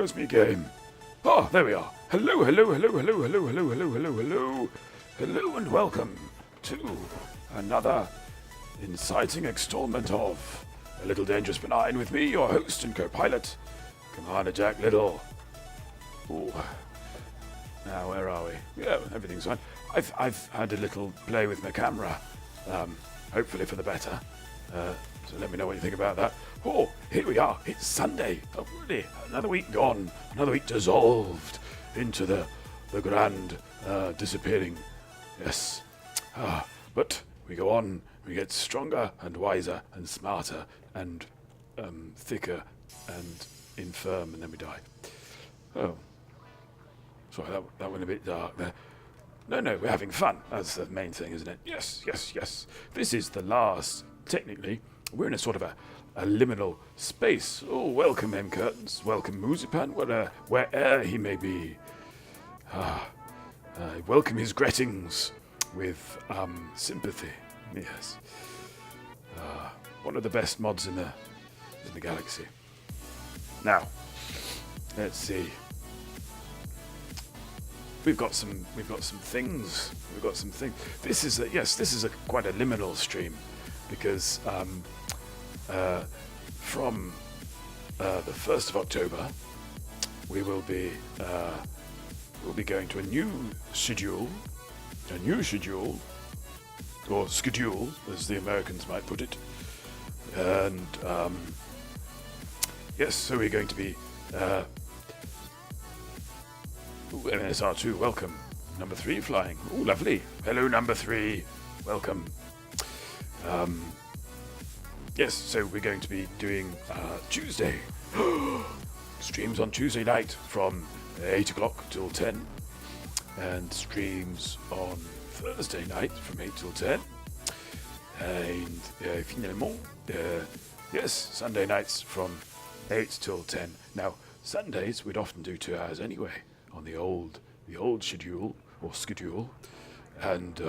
where's me game? Ah, there we are. Hello, hello, hello, hello, hello, hello, hello, hello, hello. Hello and welcome to another inciting extolment of A Little Dangerous Benign with me, your host and co-pilot, Commander Jack Lyttle. Ooh. Now, where are we? Yeah, everything's fine. I've had a little play with my camera, hopefully for the better. So let me know what you think about that. Oh, here we are. It's Sunday. Oh, really? Another week gone. Another week dissolved into the grand disappearing. Yes. But we go on. We get stronger and wiser and smarter and thicker and infirm, and then we die. Oh. Sorry, that went a bit dark there. No, we're having fun. That's the main thing, isn't it? Yes. This is the last, technically, we're in a sort of a liminal space. Oh, welcome, M. Curtains. Welcome, Moozipan, where'er he may be. Welcome his greetings with sympathy. Yes. One of the best mods in the galaxy. Now, let's see. We've got some things. This is quite a liminal stream, because from the 1st of October, we'll be going to a new schedule, or schedule, as the Americans might put it, and so we're going to be. NSR2, welcome. Number 3 flying. Oh, lovely. Hello, number 3. Welcome. So we're going to be doing Tuesday. Streams on Tuesday night from 8 o'clock till 10. And streams on Thursday night from 8 till 10. And finalement, Sunday nights from 8 till 10. Now, Sundays we'd often do 2 hours anyway on the old schedule, and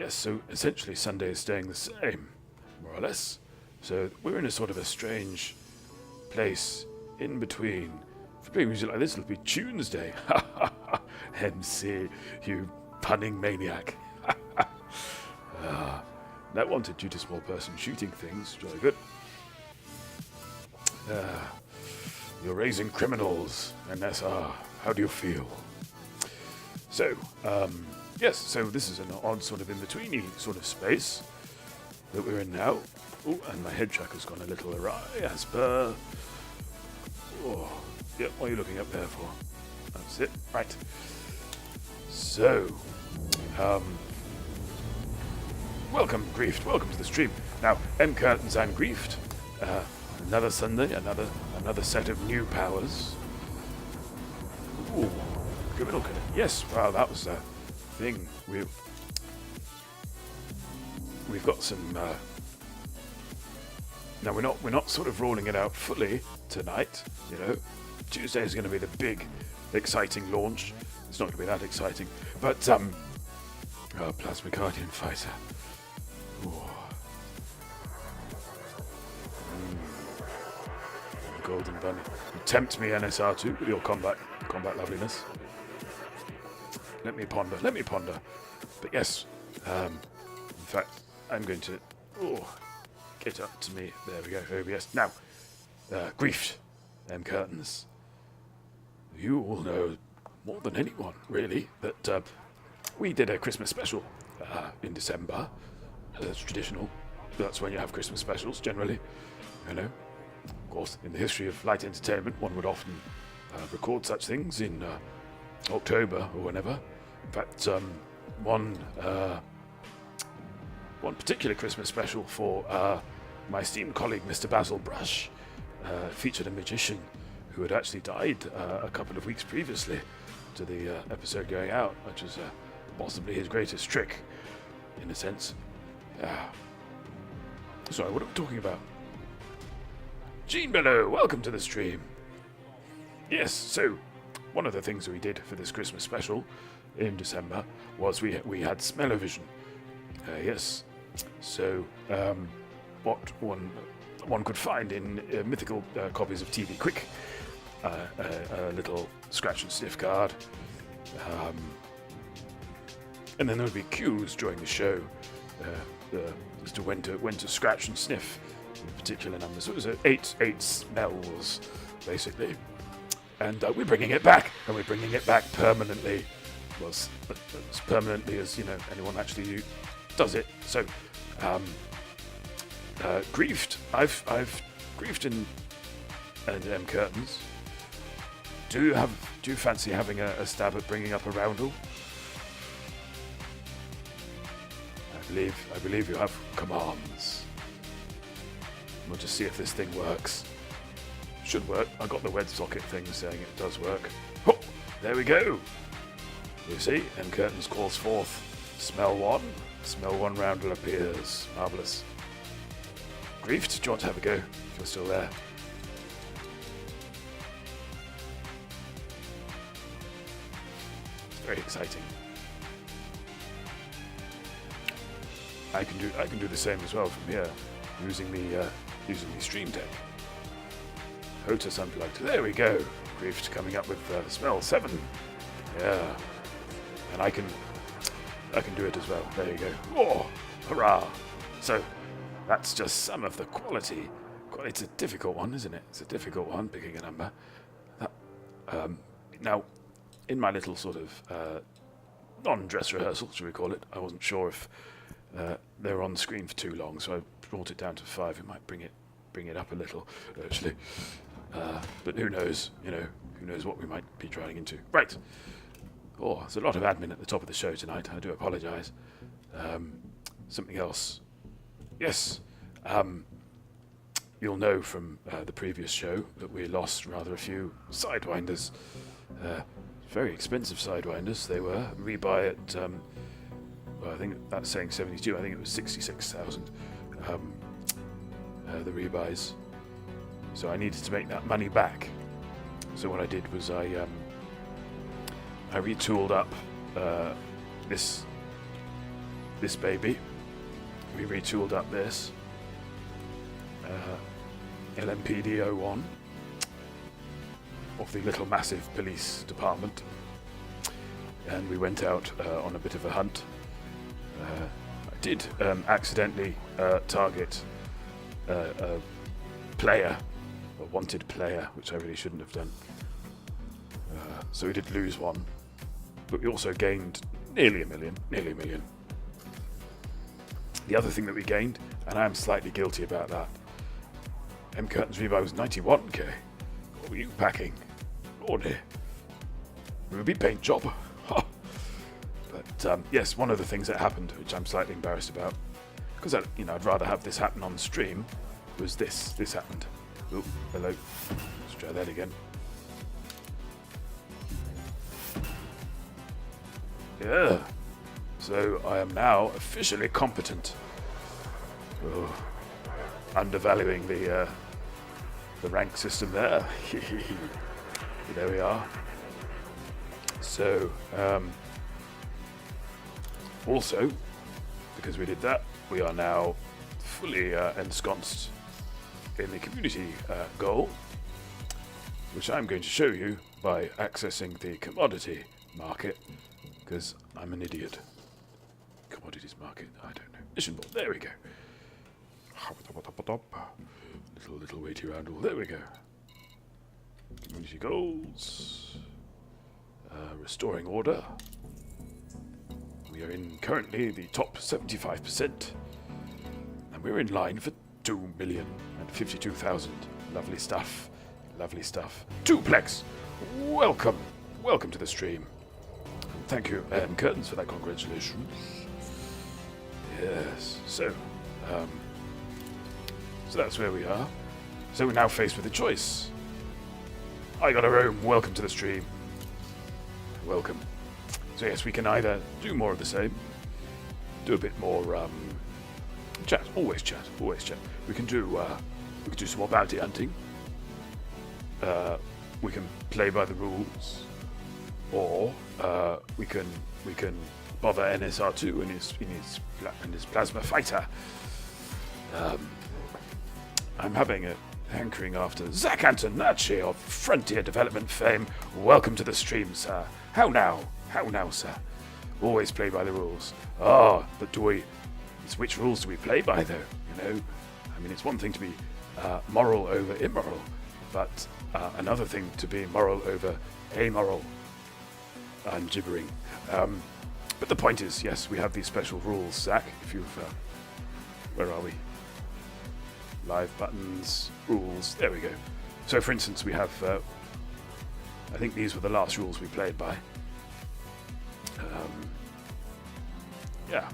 so essentially Sunday is staying the same, more or less. So we're in a sort of a strange place in between. For doing music like this, it'll be Tuesday. MC, you punning maniac. That wanted due to small person shooting things. Jolly good. You're raising criminals, NSR. How do you feel? So, so this is an odd sort of in-betweeny sort of space that we're in now. Oh, and my head tracker's gone a little awry, as per... Oh, yeah, what are you looking up there for? That's it, right. So, welcome, Griefed. Welcome to the stream. Now, M. Curtains and Griefed. Another Sunday, another set of new powers. Ooh, criminal connect. Yes, wow, that was a thing. We've got some. Now we're not sort of rolling it out fully tonight. You know, Tuesday is going to be the big, exciting launch. It's not going to be that exciting, but Plasma Guardian Fighter. Ooh. Golden Bunny. You tempt me, NSR2, with your combat loveliness. Let me ponder. But yes, in fact, I'm going to get up to me. There we go. OBS. Now, Griefed, M. Curtains. You all know more than anyone, really, that we did a Christmas special in December. It's traditional. That's when you have Christmas specials, generally. You know. Of course, in the history of light entertainment, one would often record such things in October or whenever. In fact, one particular Christmas special for my esteemed colleague, Mr. Basil Brush, featured a magician who had actually died a couple of weeks previously to the episode going out, which was possibly his greatest trick, in a sense. Sorry, what are we talking about? Gene Below, welcome to the stream. Yes, so one of the things we did for this Christmas special in December was we had smell-o-vision. Yes, so what one could find in mythical copies of TV Quick. A little scratch and sniff card. And then there would be cues during the show as to when to scratch and sniff in particular numbers. So it was eight smells, basically. And we're bringing it back, and we're bringing it back permanently. Well, as permanently as anyone actually does it. So, griefed. I've griefed in M curtains. Do you fancy having a stab at bringing up a roundel? I believe you have commands. We'll just see if this thing works. Should work. I got the WebSocket thing saying it does work. Oh, there we go. You see, M curtains calls forth. Smell one roundel appears. Marvellous. Griefed, do you want to have a go if you're still there? It's very exciting. I can do the same as well from here, using the stream deck. Hotus unplugged. There we go. Griefed coming up with smell 7. Yeah. And I can do it as well. There you go. Oh, hurrah! So that's just some of the quality. It's a difficult one, isn't it? It's a difficult one picking a number. Now, in my little sort of non-dress rehearsal, should we call it? I wasn't sure if they were on the screen for too long, so I brought it down to 5. It might bring it up a little, actually. But who knows? Who knows what we might be trying into? Right. Oh, there's a lot of admin at the top of the show tonight. I do apologise. Something else. Yes. You'll know from the previous show that we lost rather a few sidewinders. Very expensive sidewinders they were. Rebuy at, I think that's saying 72. I think it was 66,000. The rebuys. So I needed to make that money back. So what I did was I retooled up this baby. We retooled up this LMPD-01 of the Little Massive Police Department, and we went out on a bit of a hunt. I did accidentally target a player, a wanted player, which I really shouldn't have done. So we did lose one, but we also gained nearly a million. The other thing that we gained, and I am slightly guilty about that, M Curtains rebuy was 91k. What were you packing? Lordy. Ruby paint job. But yes, one of the things that happened, which I'm slightly embarrassed about, because I'd rather have this happen on stream, was this. This happened. Oh, hello. Let's try that again. Yeah. So I am now officially competent. Oh, undervaluing the rank system there. There we are. So also, because we did that, we are now fully ensconced in the community goal, which I'm going to show you by accessing the commodity market, because I'm an idiot. Commodities market, I don't know. Mission board, there we go. Little weighty roundel, there we go. Community goals. Restoring order. We are in currently the top 75%. And we're in line for 2,052,000. Lovely stuff. Lovely stuff. Duplex! Welcome to the stream. And thank you, Curtains, for that. Congratulations. Yes. So that's where we are. So we're now faced with a choice. I got a room. Welcome to the stream. Welcome. So yes, we can either do more of the same, do a bit more chat. Always chat. We can do some more bounty hunting. We can play by the rules, or we can bother NSR2 and his plasma fighter. I'm having a hankering after Zach Antonacci of Frontier Development fame. Welcome to the stream, sir. How now? How now, sir? Always play by the rules. Ah, but which rules do we play by, though? You know? I mean, it's one thing to be moral over immoral, but another thing to be moral over amoral. I'm gibbering. But the point is, yes, we have these special rules, Zach. If you've... where are we? Live buttons, rules. There we go. So, for instance, we have... I think these were the last rules we played by. Yeah.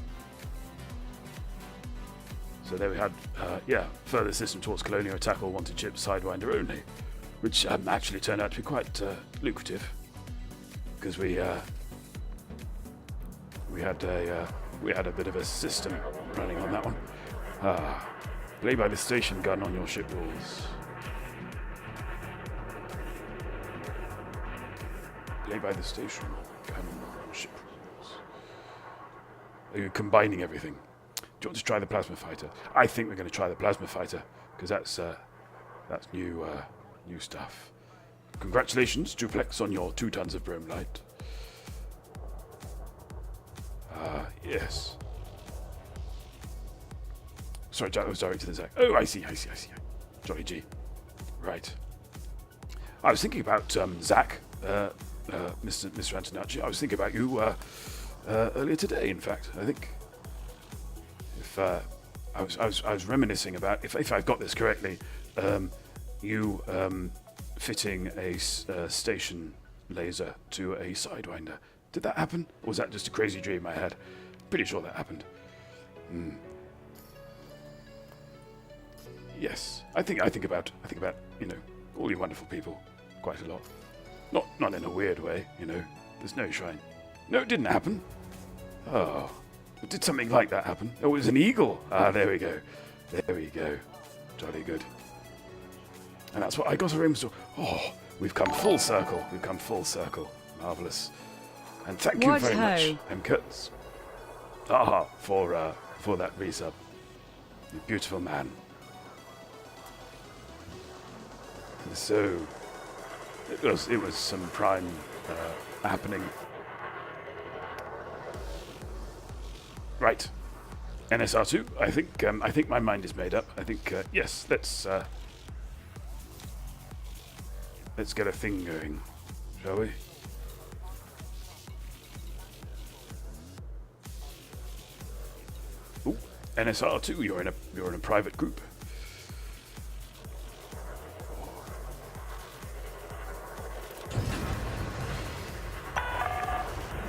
So there we had, further system towards colonial attack or wanted chips sidewinder only, which actually turned out to be quite lucrative, because we had a bit of a system running on that one. Play by the station gun on your ship rules. Play by the station gun on your ship rules. Are you combining everything? Do you want to try the plasma fighter? I think we're going to try the plasma fighter, because that's new stuff. Congratulations, Duplex, on your 2 tons of bromelight. Yes. Sorry, I was directed to Zach. Oh, I see. Jolly G. Right. I was thinking about Zach, Mr. Antonacci. I was thinking about you earlier today, in fact. I think if I was reminiscing about, if I've got this correctly, you fitting a station laser to a sidewinder. Did that happen? Or was that just a crazy dream I had? Pretty sure that happened. Yes, I think about all you wonderful people quite a lot. Not in a weird way, There's no shrine. No, it didn't happen. Oh, did something like that happen? Oh, it was an eagle. There we go. Jolly good. And that's what I got a room store. Oh, we've come full circle. Marvelous. And thank you very much, M. Kurtz. For that resub. You beautiful man. And so it was some prime happening. Right. NSR2, I think my mind is made up. I think yes, let's get a thing going, shall we? Ooh, NSR2, you're in a private group.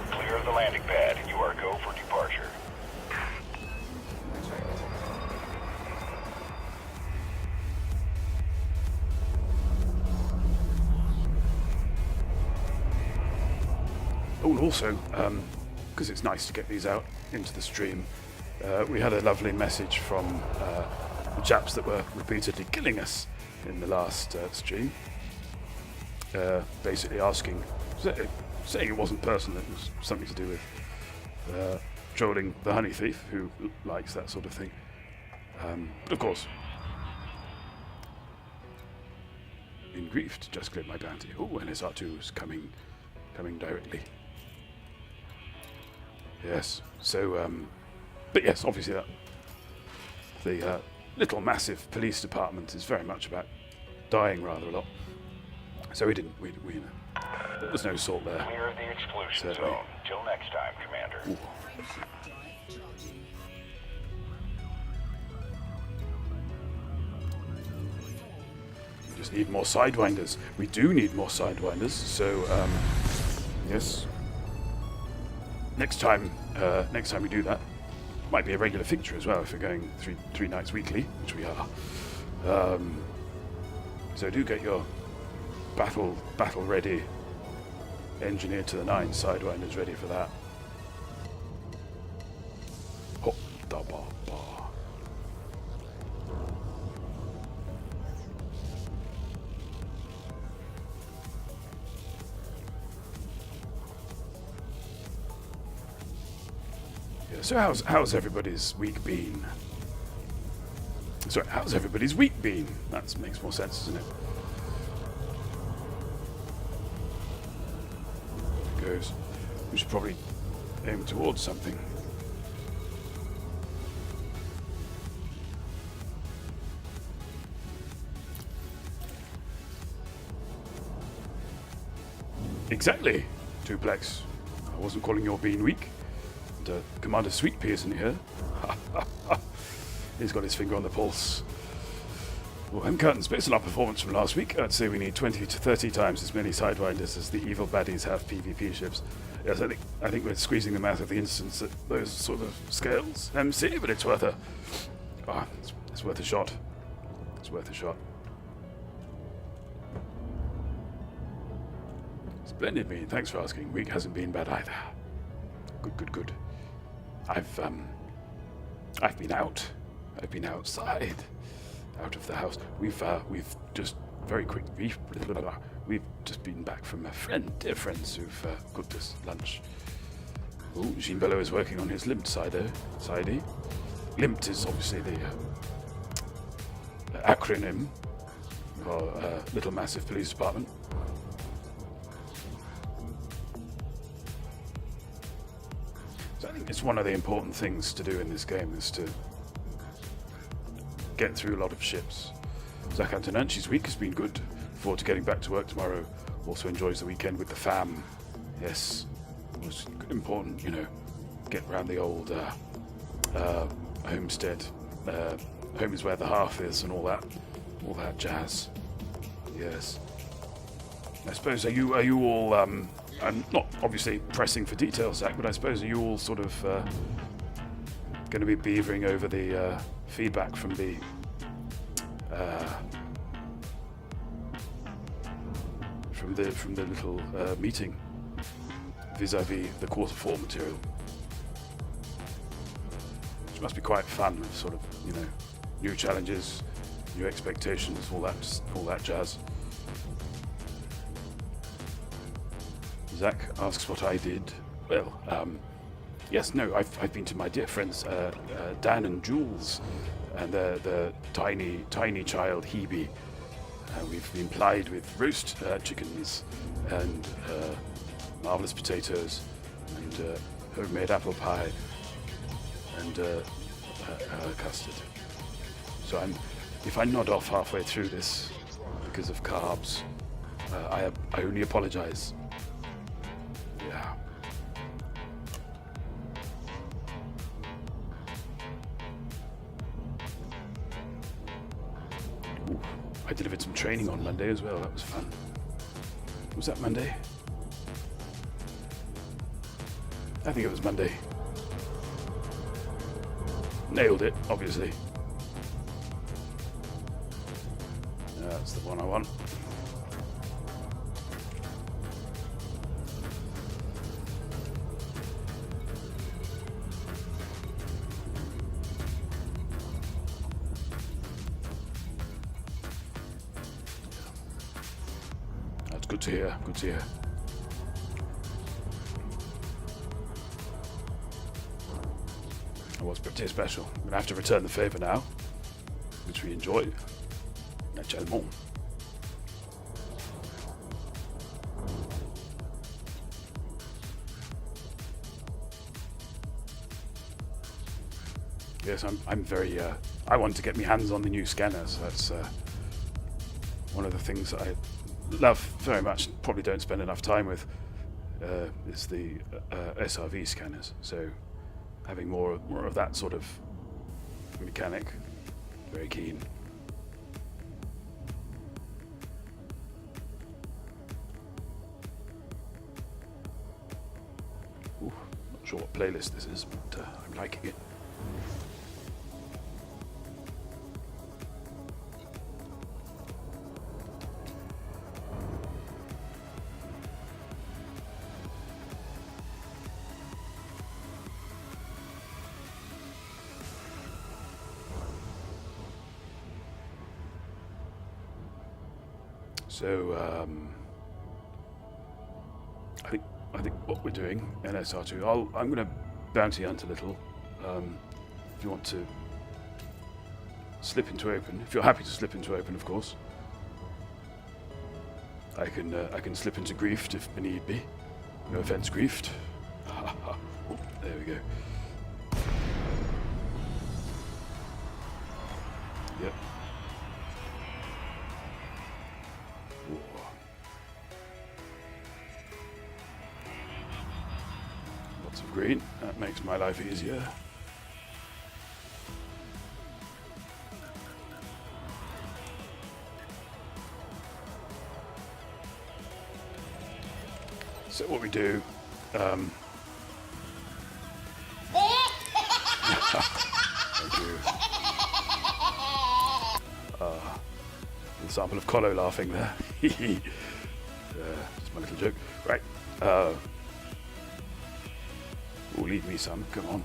Clear of the landing pad. You are go for departure. Oh, and also, because it's nice to get these out into the stream, we had a lovely message from the chaps that were repeatedly killing us in the last stream. Basically asking, saying it wasn't personal, it was something to do with trolling the honey thief, who likes that sort of thing. But of course, in grief to just clear my bounty. Oh, NSR2 is coming directly. Yes. So, but yes, obviously the little massive police department is very much about dying rather a lot. So we there was no salt there. Clear of the exclusion zone. Till next time, Commander. Ooh. We just need more sidewinders. We do need more sidewinders. So yes. Next time we do that, might be a regular fixture as well if we're going three nights weekly, which we are. So do get your battle ready, engineered to the 9 sidewinders ready for that. Hop da ba ba. So how's everybody's week been? Sorry, how's everybody's week been? That makes more sense, doesn't it? There it goes. We should probably aim towards something. Exactly, Duplex. I wasn't calling your bean weak. And, Commander Sweetpea isn't here. He's got his finger on the pulse. Well, I'm curtains. Based on our performance from last week, I'd say we need 20 to 30 times as many Sidewinders as the evil baddies have PvP ships. Yes, I think we're squeezing them out of the instance at those sort of scales, MC, but it's worth a... it's worth a shot. It's worth a shot. Splendid, Bean. Thanks for asking. Week hasn't been bad either. Good. I've been out. I've been outside. Out of the house. We've just very quick. We've just been back from dear friends who've cooked us lunch. Oh, Jean Bello is working on his limped sidey. Limped is obviously the acronym for Little Massive Police Department. So I think it's one of the important things to do in this game is to get through a lot of ships. Zach Antonanchi's week has been good. Forward to getting back to work tomorrow. Also enjoys the weekend with the fam. Yes, it was important, get around the old homestead. Home is where the hearth is and all that jazz. Yes. I suppose are you all? I'm not obviously pressing for details, Zach, but I suppose are you all sort of going to be beavering over the feedback from the little meeting vis-a-vis the quarter 4 material, which must be quite fun. Sort of, new challenges, new expectations, all that jazz. Zach asks what I did. Well, yes, no, I've been to my dear friends Dan and Jules and the tiny child Hebe. We've been plied with roast chickens and marvelous potatoes and homemade apple pie and custard. So if I nod off halfway through this because of carbs, I only apologize. Yeah. Ooh, I delivered some training on Monday as well. That was fun. Was that Monday? I think it was Monday. Nailed it, obviously. That's the one I want. That's good to hear. Good to hear. It was pretty special. I'm going to have to return the favour now, which we enjoyed. Naturellement. Yes, I'm very. I want to get my hands on the new scanners. That's one of the things that I love very much. Probably don't spend enough time with. Is the SRV scanners. So having more of that sort of mechanic. Very keen. Ooh, not sure what playlist this is, but I'm liking it. So I think what we're doing in SR2, I'm going to bounty hunt a little. If you want to slip into open. If you're happy to slip into open, of course. I can slip into griefed if need be. No offense, griefed. Oh, there we go. Yep. Ooh. Lots of green. That makes my life easier. So what we do, thank you. A sample of Colo laughing there. Just my little joke. Right. Oh, leave me some. Come on.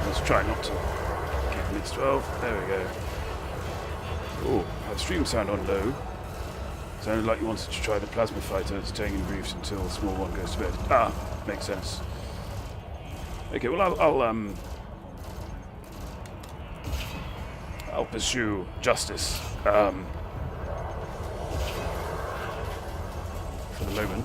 Let's try not to get mid 12. There we go. Oh, had stream sound on low. Sounded like you wanted to try the plasma fighter, staying in briefs until the small one goes to bed. Ah, makes sense. Okay, well I'll pursue justice for the moment.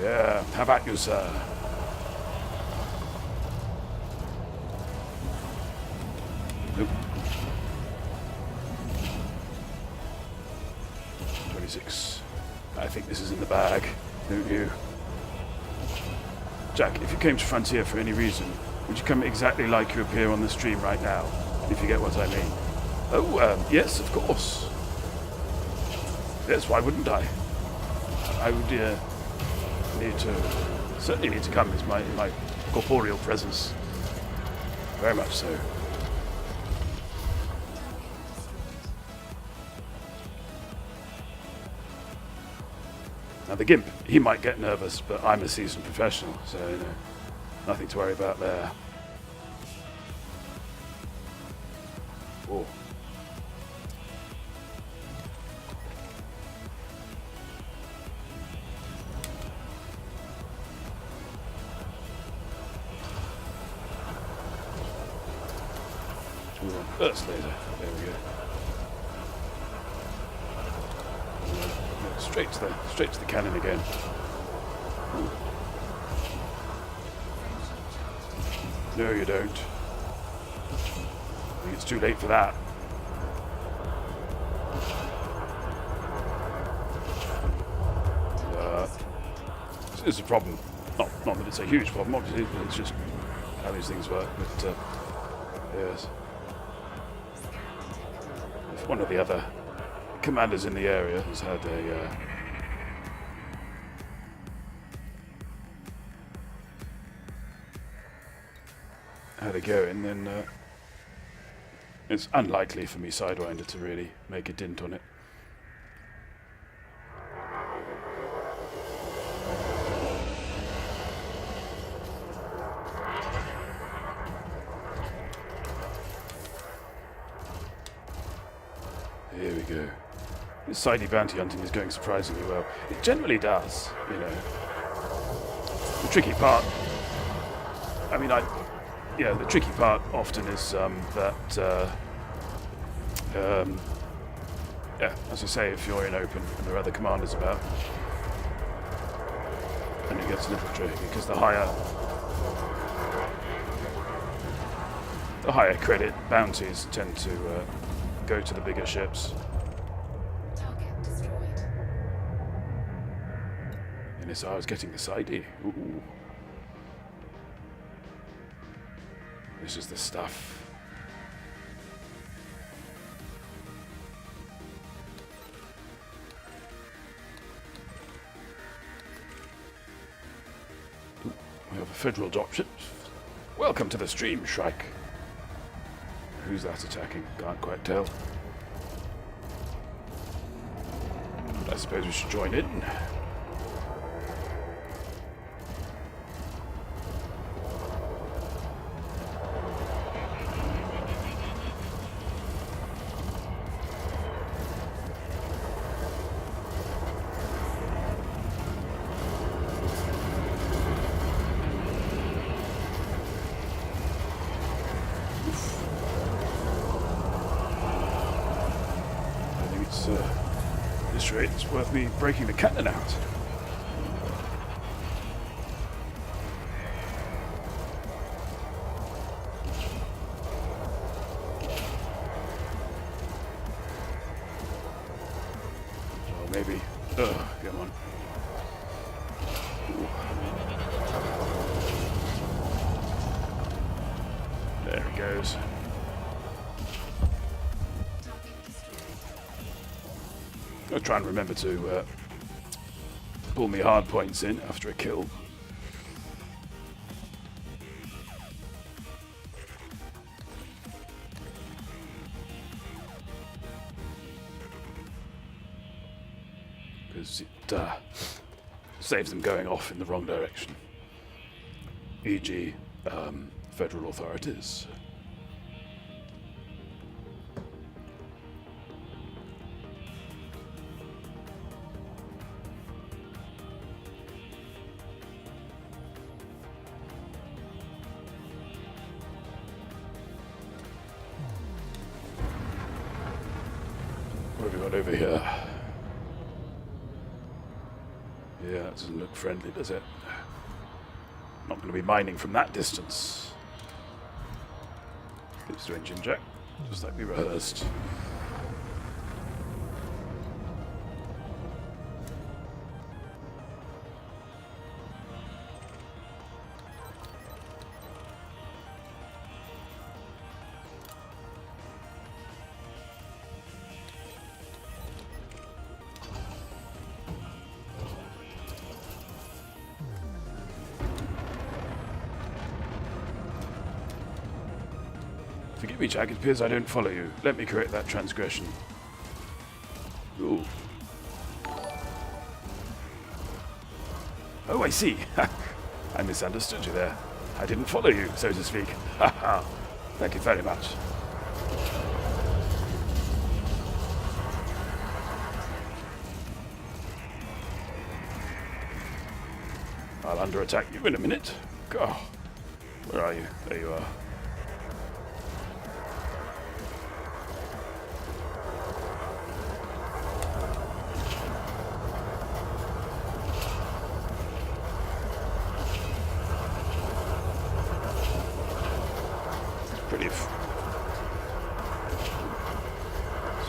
Yeah, how about you, sir? Nope. 26. I think this is in the bag, don't you? Jack, if you came to Frontier for any reason, would you come exactly like you appear on the stream right now? If you get what I mean. Oh, yes, of course. Yes, why wouldn't I? I would, certainly need to come as my corporeal presence. Very much so. Now the Gimp, he might get nervous, but I'm a seasoned professional, so nothing to worry about there. Oh. Burst laser. There we go. Straight to the cannon again. Ooh. No, you don't. I think it's too late for that. It's a problem. Not that it's a huge problem, obviously, but it's just how these things work. But yes. One of the other commanders in the area has had a go, and then it's unlikely for me Sidewinder to really make a dint on it. Here we go. This sidey bounty hunting is going surprisingly well. It generally does, you know. The tricky part, the tricky part often is as I say, if you're in open and there are other commanders about, then it gets a little tricky because the higher credit bounties tend to go to the bigger ships. Target destroyed. NSR is getting the sidey. Ooh. This is the stuff. federal dropship. Welcome to the stream, Shrike. Who's that attacking? Can't quite tell. But I suppose we should join in. This rate, it's worth me breaking the cannon out. Or maybe... come on. Ooh. There he goes. I'll try and remember to pull me hard points in after a kill. Because it saves them going off in the wrong direction. E.g., federal authorities. What have we got over here? Yeah, that doesn't look friendly, does it? Not going to be mining from that distance. It's to engine jack, just like we rehearsed. Forgive me, Jack, it appears I don't follow you. Let me correct that transgression. Ooh. Oh, I see. I misunderstood you there. I didn't follow you, so to speak. Thank you very much. I'll under-attack you in a minute. God. Where are you? There you are.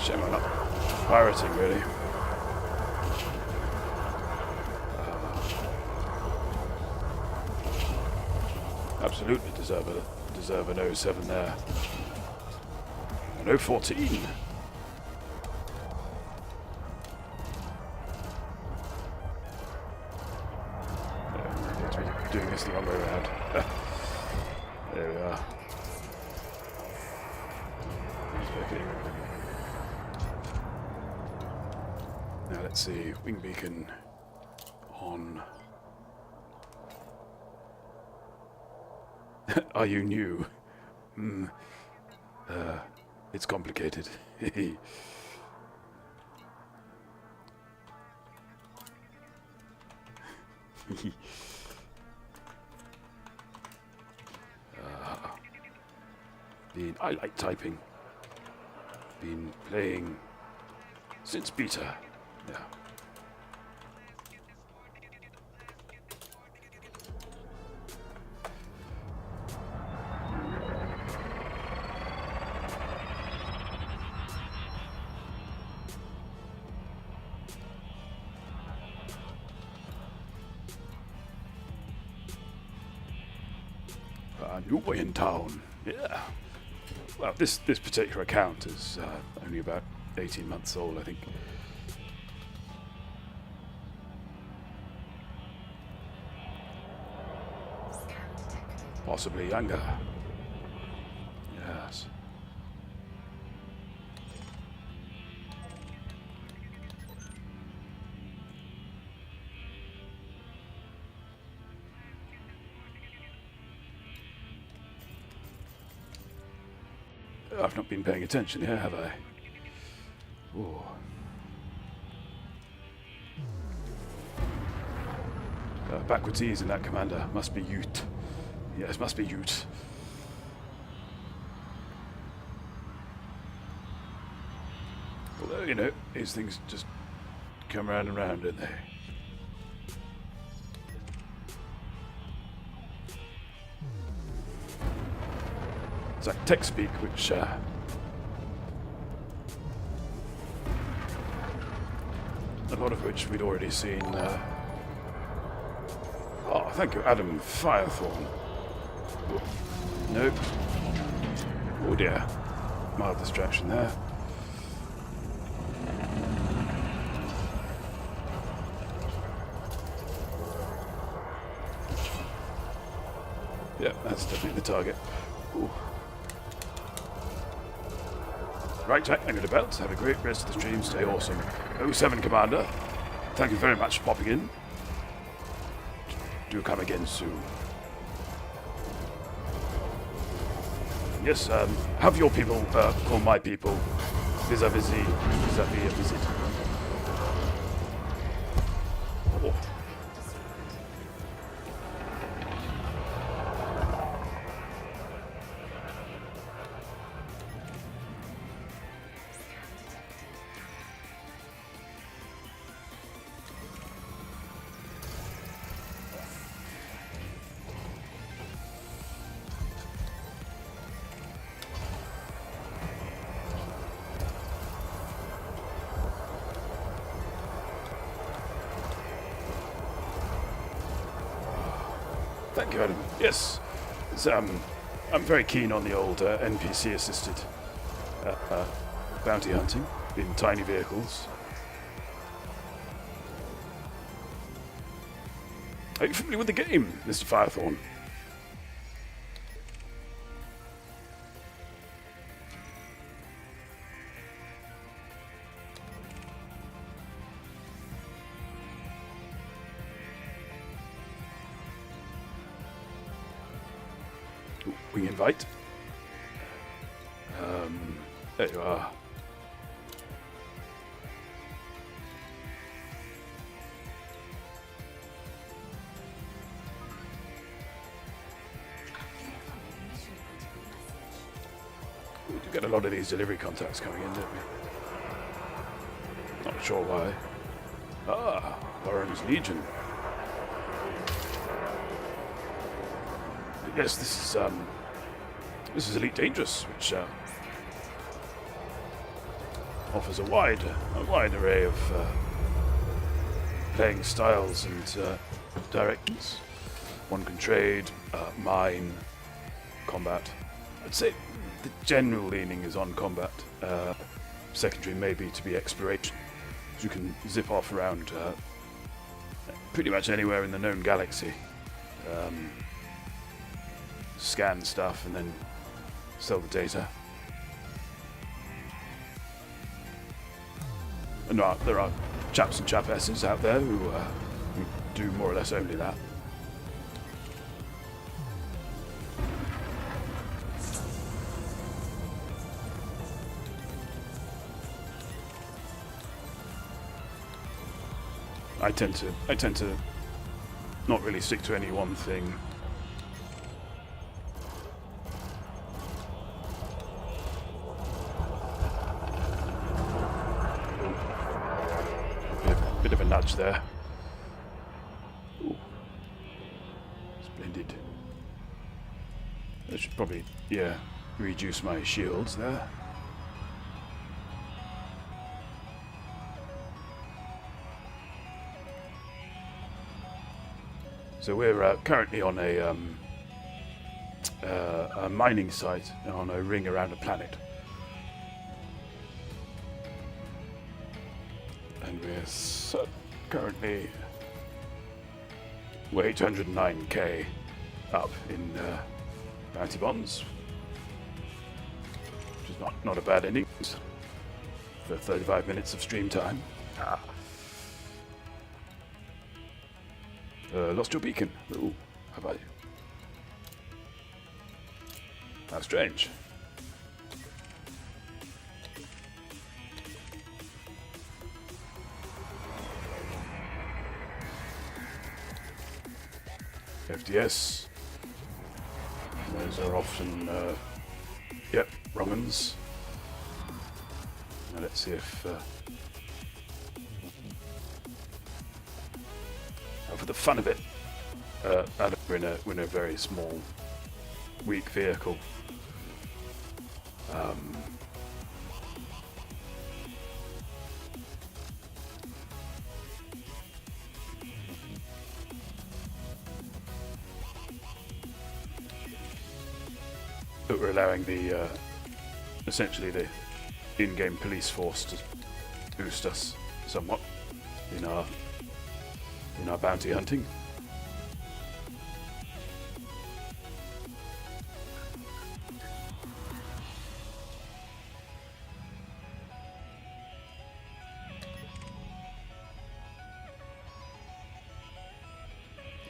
Shame I'm not pirating, really. Absolutely deserve an 07 there. An 014. We're doing this the wrong way around. There we are. Now let's see, wing beacon on. Are you new? It's complicated. I like typing. Been playing since beta. Yeah. A new boy in town. Yeah. Well, this particular account is only about 18 months old, I think. Scanning possibly younger. Yes. I've not been paying attention here, have I? Ooh. Backwards ease in that, Commander. Must be Ute. Yes, must be Ute. Although, you know, these things just come round and round, don't they? It's like tech speak, which a lot of which we'd already seen. Oh, thank you, Adam Firethorn. Oh, nope. Oh dear. Mild distraction there. Yeah, that's definitely the target. Ooh. Right, Jack, I'm going to belt. Have a great rest of the stream. Stay awesome. 07 Commander, thank you very much for popping in. Do come again soon. Yes, have your people call my people vis-a-vis a visit. Oh. Thank you, Adam. Yes, I'm very keen on the old NPC-assisted bounty hunting in tiny vehicles. Are you familiar with the game, Mr. Firethorn? Wing invite. There you are. We do get a lot of these delivery contacts coming in, don't we? Not sure why. Ah, Warren's Legion. Yes, this is Elite Dangerous, which offers a wide array of playing styles and directions. One can trade, mine, combat. I'd say the general leaning is on combat. Secondary maybe to be exploration. You can zip off around pretty much anywhere in the known galaxy. Scan stuff and then sell the data. And there are chaps and chapesses out there who do more or less only that. I tend to not really stick to any one thing. Bit of a nudge there. Ooh. Splendid. I should probably, reduce my shields there. So we're currently on a mining site on a ring around a planet. And we're currently 809k up in bounty bonds, which is not a bad innings for 35 minutes of stream time. Lost your beacon. Ooh, how about you? How strange. FDS. Those are often, yep, wrong uns. Now let's see if, for the fun of it, we're in a very small, weak vehicle. But we're allowing the essentially the in-game police force to boost us somewhat in our bounty hunting.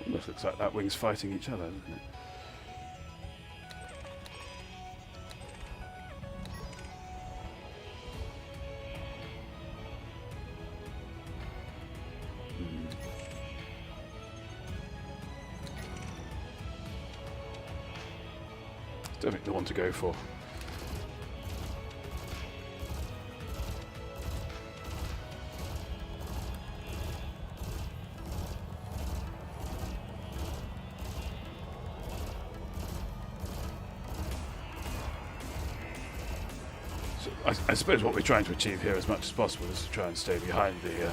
Almost looks like that wing's fighting each other, doesn't it? Don't think the one to go for. So I suppose what we're trying to achieve here as much as possible is to try and stay behind the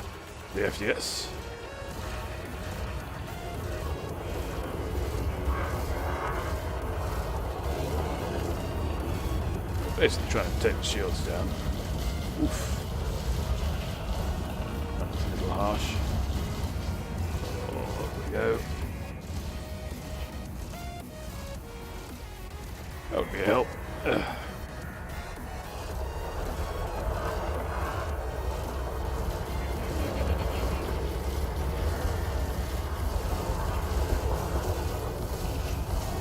FDS. Basically trying to take the shields down. Oof. That's a little harsh. Oh, there we go. That would be a help.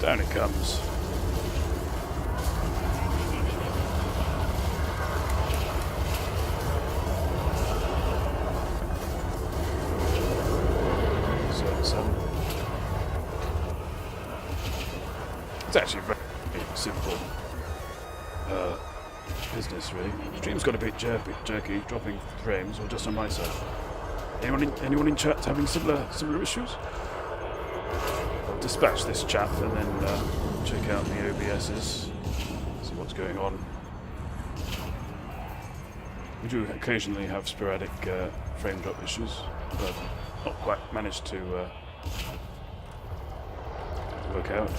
Down it comes. It's actually very simple business, really. Stream's got a bit jerky, dropping frames, or just on my side. Anyone in chat having similar issues? I'll dispatch this chap and then check out the OBSs, see what's going on. We do occasionally have sporadic frame drop issues, but not quite managed to work out.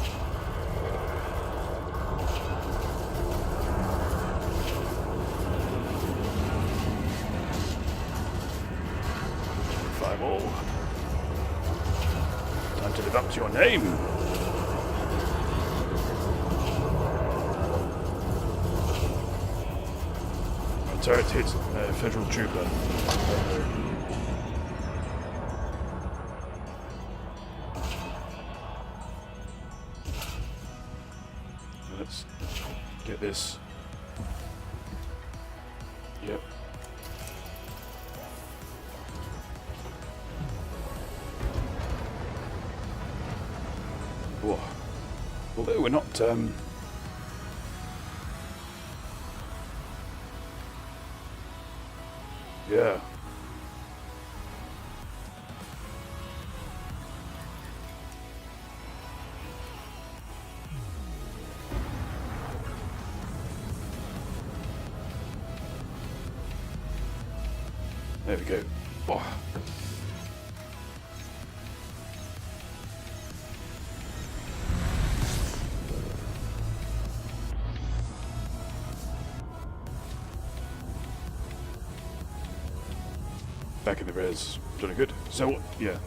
All. Time to live up to your name. A turret hit a federal trooper. Let's get this. Yep. Whoa. Although we're not yeah. There we go. Oh. Back in the res. Jolly good. So, yeah.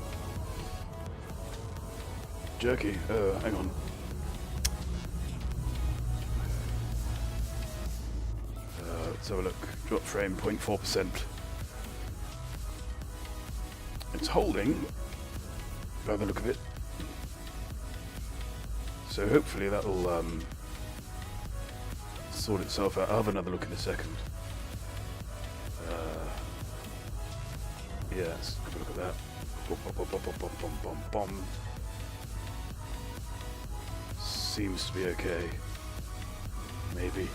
Jerky. Hang on. Let's have a look. Drop frame 0.4%. It's holding by the look of it. So hopefully that'll sort itself out. I'll have another look in a second. Yeah, let's have a look at that. Bom. Seems to be okay. Maybe.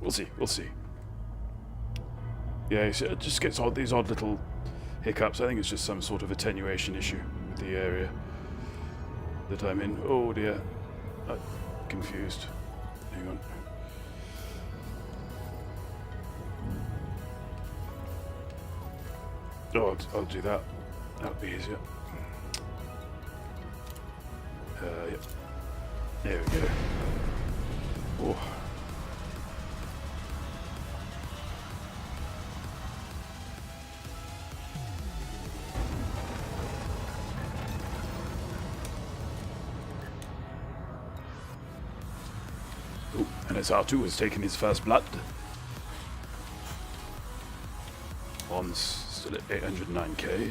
We'll see. Yeah, it just gets these odd little hiccups. I think it's just some sort of attenuation issue with the area that I'm in. Oh dear. I'm confused. Hang on. Oh, I'll do that. That'll be easier. Yep. There we go. Oh. Oh, and SR2 has taken his first blood. Bonds still at 809k.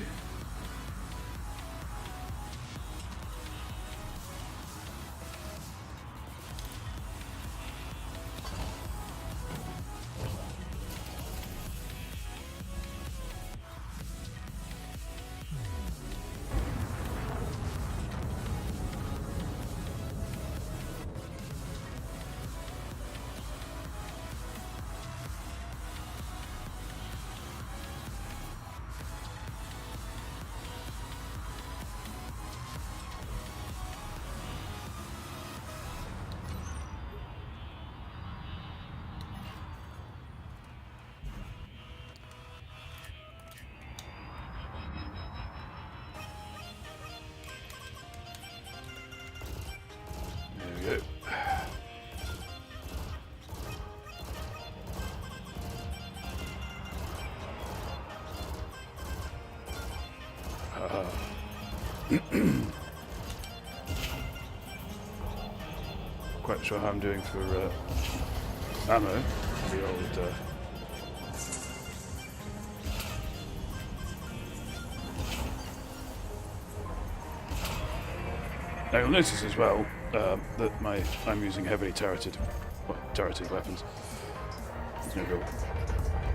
There we go. Quite sure how I'm doing for ammo. The old now you'll notice as well that I'm using heavily turreted weapons. There's no real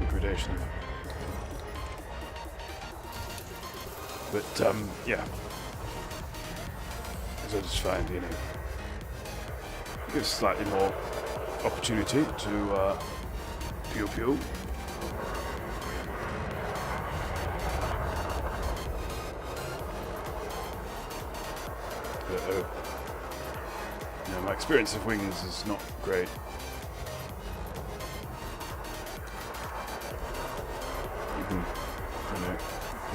gradation. But yeah, as I just find, gives slightly more opportunity to pew. My experience of wings is not great. Even,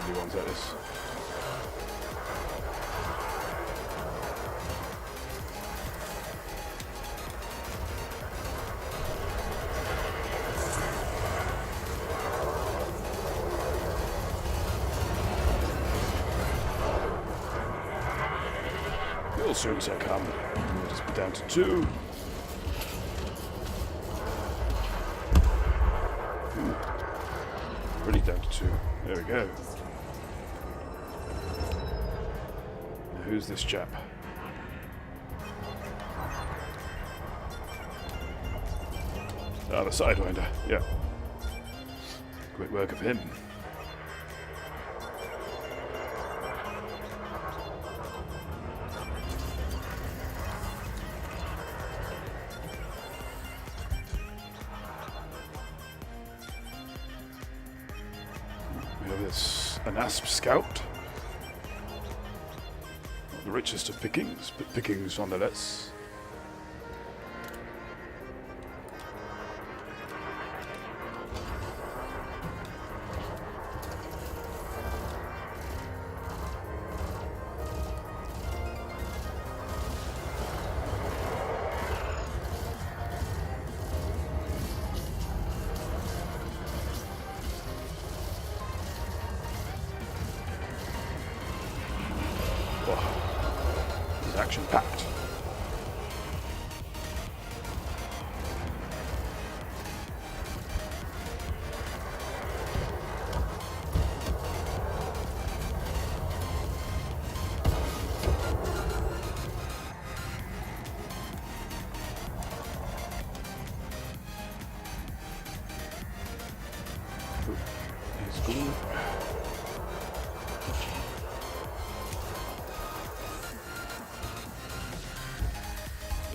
really ones like this. As soon as I come, we'll just be down to 2. Really down to 2. There we go. Now who's this chap? Ah, the Sidewinder. Yeah. Great work of him. An Asp Scout. Not the richest of pickings, but pickings nonetheless. Action-packed. Ooh.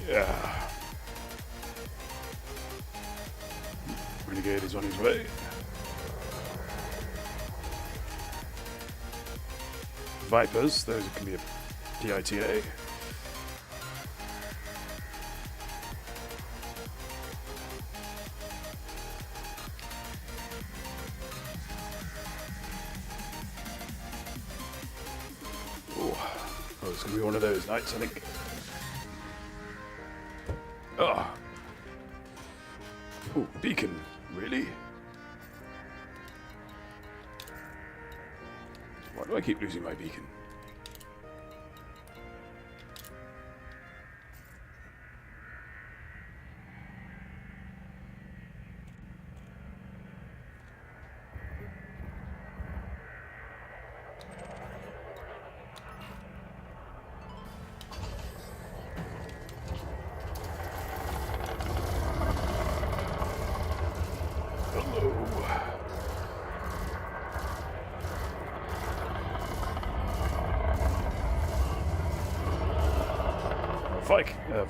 Yeah. Renegade is on his way. Vipers, those can be a PITA. Oh, it's going to be one of those nights, I think. Ah. Oh, beacon. Really? Why do I keep losing my beacon?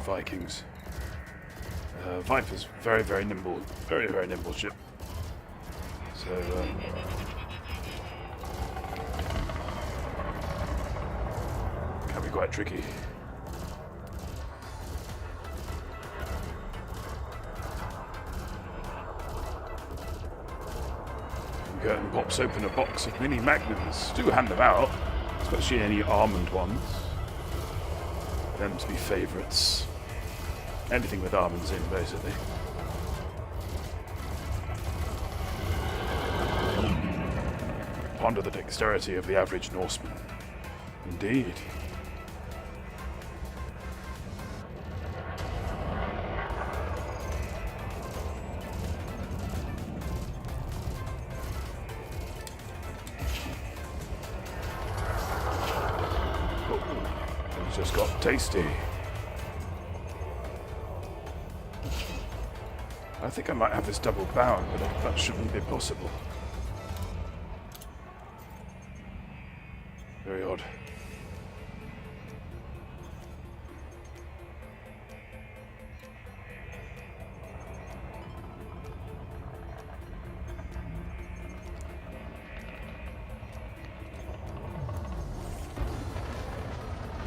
Vikings. Viper's very, very nimble. Very, very nimble ship. So, can be quite tricky. Curtain pops open a box of mini magnums. Do hand them out, especially any almond ones. Them to be favourites. Anything with almonds in, basically. Ponder the dexterity of the average Norseman. Indeed. Oh, it's just got tasty. I think I might have this double bound, but that shouldn't be possible. Very odd.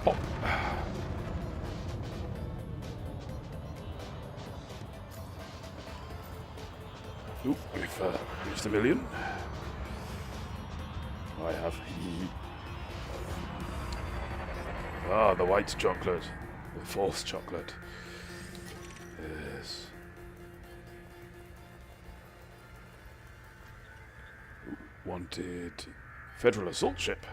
Pop. Oop, we've reached a million. I have. Ah, the white chocolate. The false chocolate. Yes. Wanted Federal assault ship.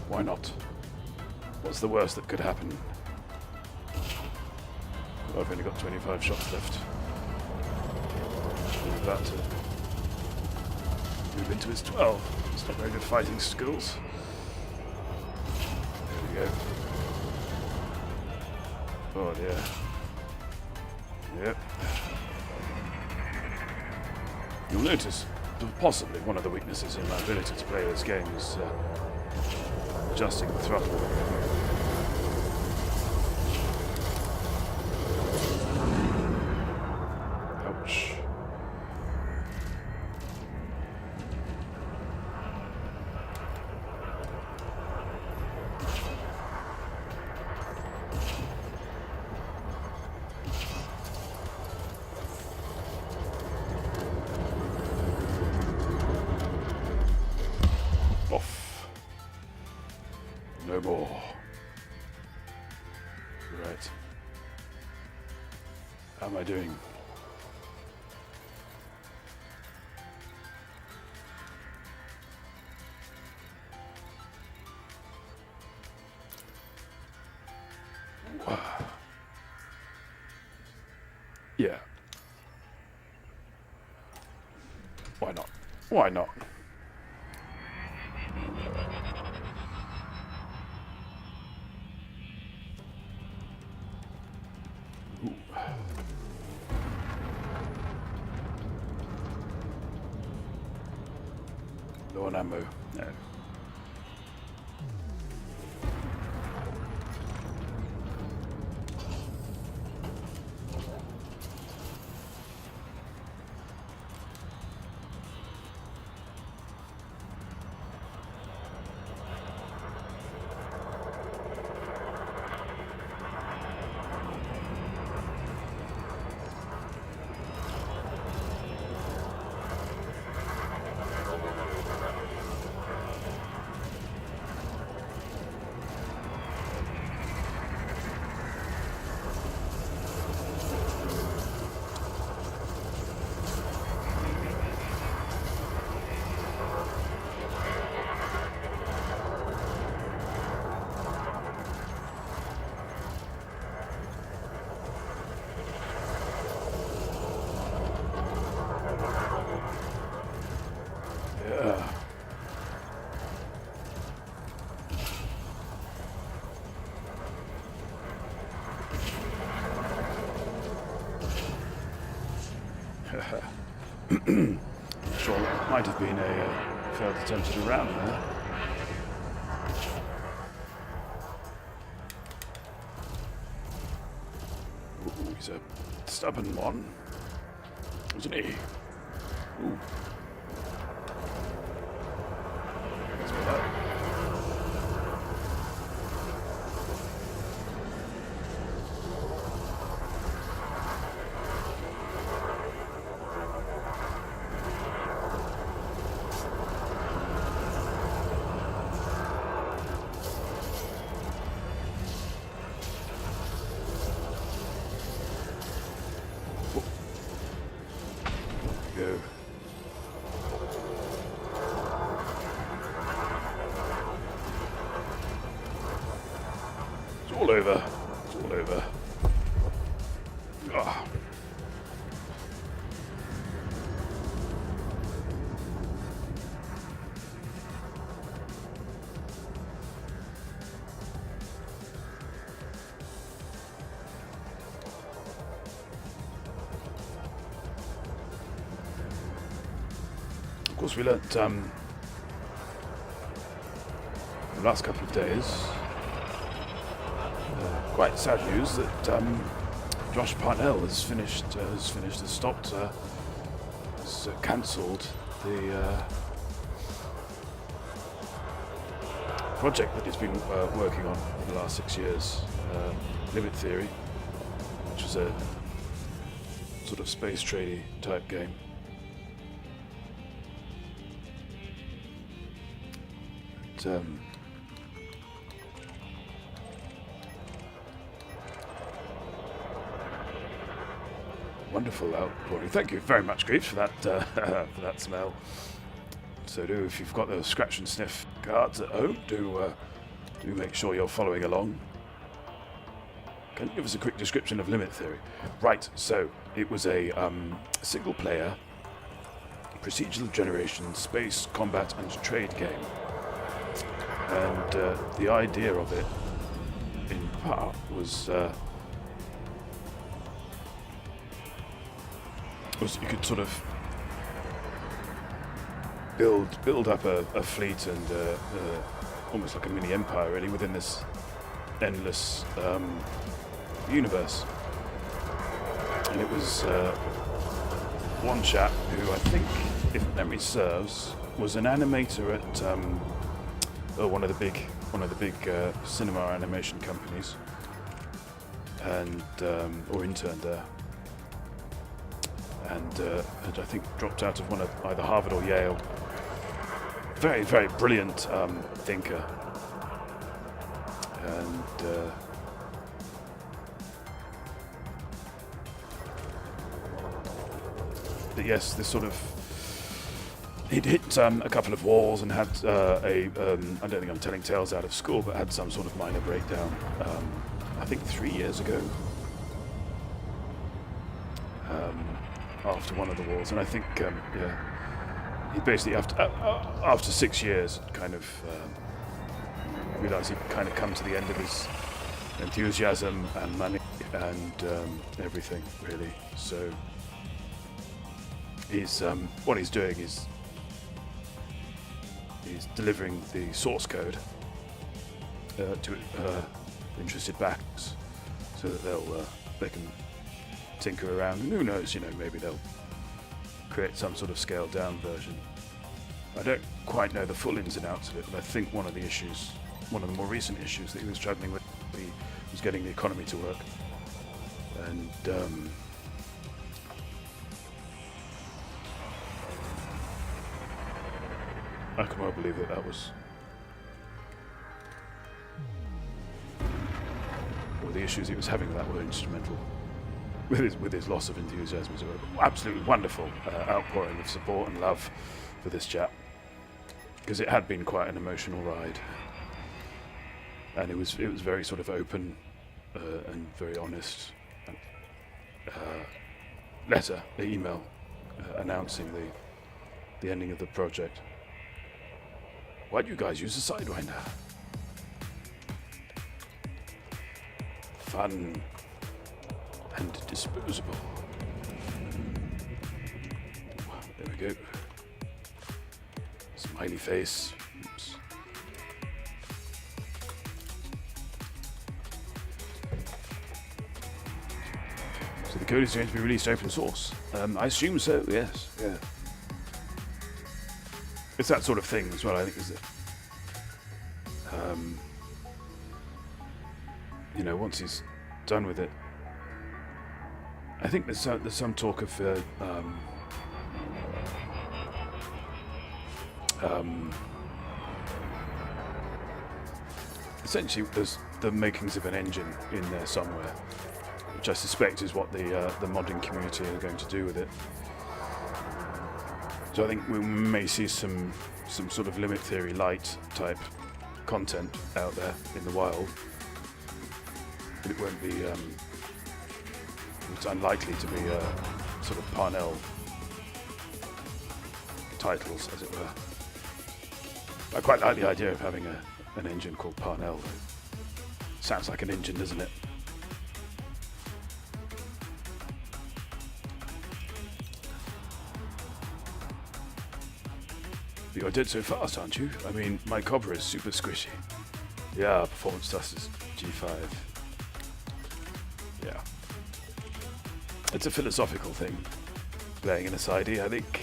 Why not? What's the worst that could happen? Oh, I've only got 25 shots left. He's about to move into his 12. It's not very good fighting skills. There we go. Oh dear. Yep. You'll notice possibly one of the weaknesses in my ability to play this game is adjusting the throttle. Ouch. Off. No more. Right. How am I doing? Yeah. Why not? Why not? Low on ammo. No. Yeah. Sure, it might have been a failed attempt at a round there. Ooh, he's a stubborn one, isn't he? Ooh. Let's go that. Go. It's all over. It's all over. Ah. Of course, we learnt the last couple of days, quite sad news that Josh Parnell has stopped, has cancelled the project that he's been working on for the last 6 years, Limit Theory, which is a sort of space trading type game. Wonderful outpouring. Thank you very much, Greaves, for that for that smell. So if you've got those scratch and sniff cards at home, do make sure you're following along. Can you give us a quick description of Limit Theory? Right. So it was a single-player procedural generation space combat and trade game. And the idea of it, in part, was you could sort of build up a fleet and almost like a mini empire, really, within this endless universe. And it was one chap who, I think, if memory serves, was an animator at one of the big cinema animation companies, and or interned there, and I think dropped out of one of either Harvard or Yale. Very, very brilliant thinker, and but yes, this sort of. He'd hit a couple of walls and had I don't think I'm telling tales out of school, but had some sort of minor breakdown, I think 3 years ago, after one of the walls. And I think, he basically, after 6 years, kind of realised he'd kind of come to the end of his enthusiasm and money and everything, really. So he's what he's doing is He's delivering the source code to interested backers, so that they can tinker around. And who knows? Maybe they'll create some sort of scaled down version. I don't quite know the full ins and outs of it, but I think one of the more recent issues that he was struggling with was getting the economy to work. And I can well believe that was or the issues he was having with that were instrumental with his loss of enthusiasm. So absolutely wonderful outpouring of support and love for this chap, because it had been quite an emotional ride, and it was very sort of open and very honest. Email announcing the ending of the project. Why do you guys use a Sidewinder? Fun and disposable. There we go. Smiley face. Oops. So the code is going to be released open source. I assume so, yes. Yeah. It's that sort of thing as well, I think, is it? Once he's done with it, I think there's some talk of essentially there's the makings of an engine in there somewhere, which I suspect is what the modding community are going to do with it. So I think we may see some sort of limit theory light type content out there in the wild, but it won't be. It's unlikely to be sort of Parnell titles, as it were. I quite like the idea of having an engine called Parnell. Sounds like an engine, doesn't it? You're dead so fast, aren't you? I mean, my Cobra is super squishy. Yeah, performance test is G5. Yeah. It's a philosophical thing, playing in a sidey, I think.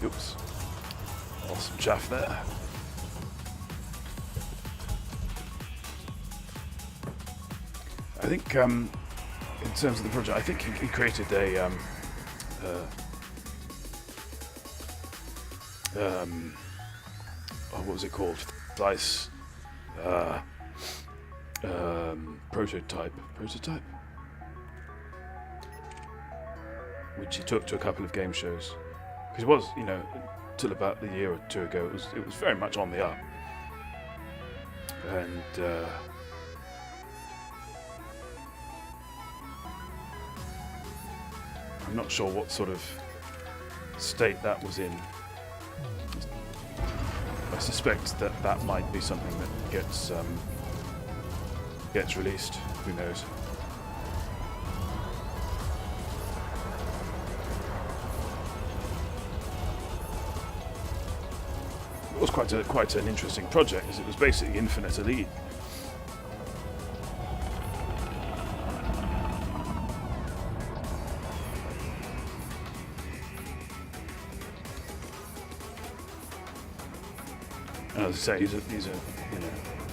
Oops. Lost some chaff there. I think, in terms of the project, I think he created a what was it called? Slice prototype, which he took to a couple of game shows. Because it was, till about a year or two ago, it was very much on the up, and I'm not sure what sort of state that was in. I suspect that might be something that gets released. Who knows? It was quite an interesting project, as it was basically infinite elite. And as I say, he's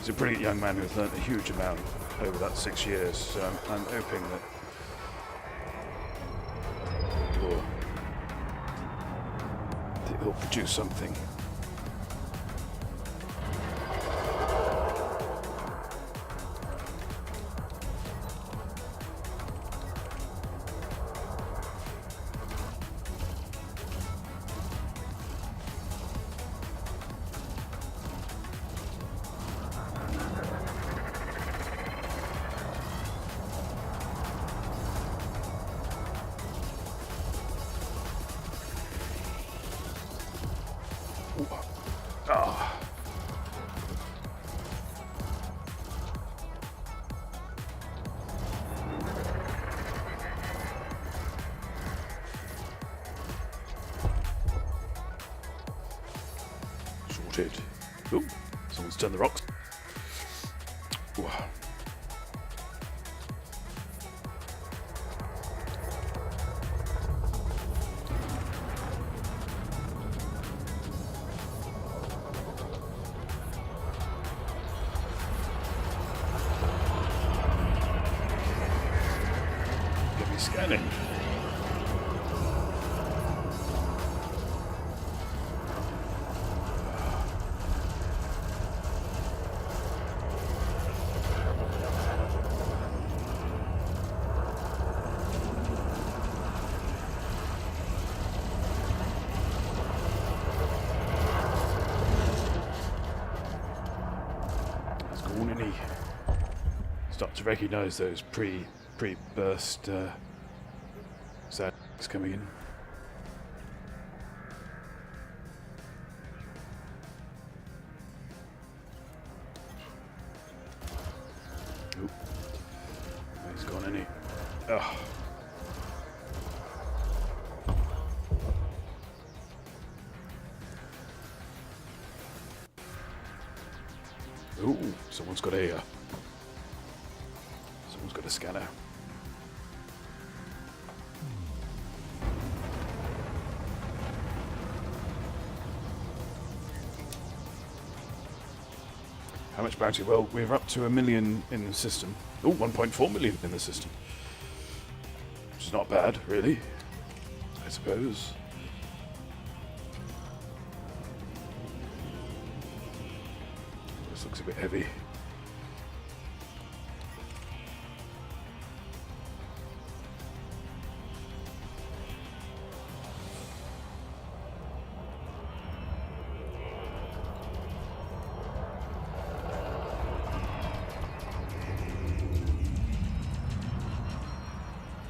a brilliant young man who has learned a huge amount over that 6 years. So I'm hoping that he'll produce something. food. Ooh, someone's turned the rocks. Ooh. Get me scanning. Start to recognise those pre-burst sounds coming in. Oop. He's gone, isn't he? Ugh. Ooh, someone's got a scanner. How much bounty? Well, we're up to 1 million in the system. Oh, 1.4 million in the system. Which is not bad, really, I suppose. This looks a bit heavy.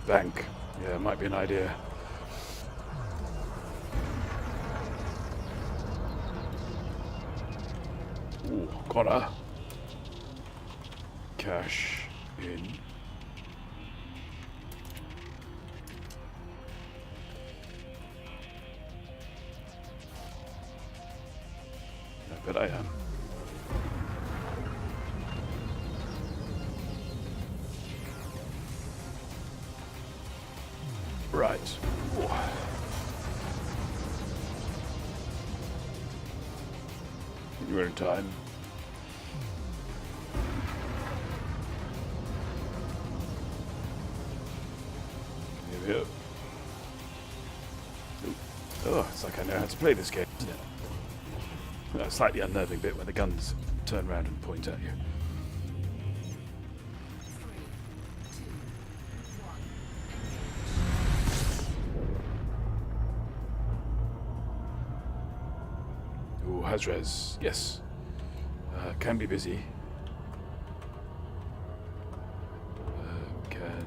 Bank. Yeah, might be an idea. Ooh, Connor. Cash in. I bet I am. Right. You're in time. Here we go. Ooh. Oh, it's like I know how to play this game, isn't it? Well, a slightly unnerving bit when the guns turn around and point at you. Hazres, yes. Can be busy. Can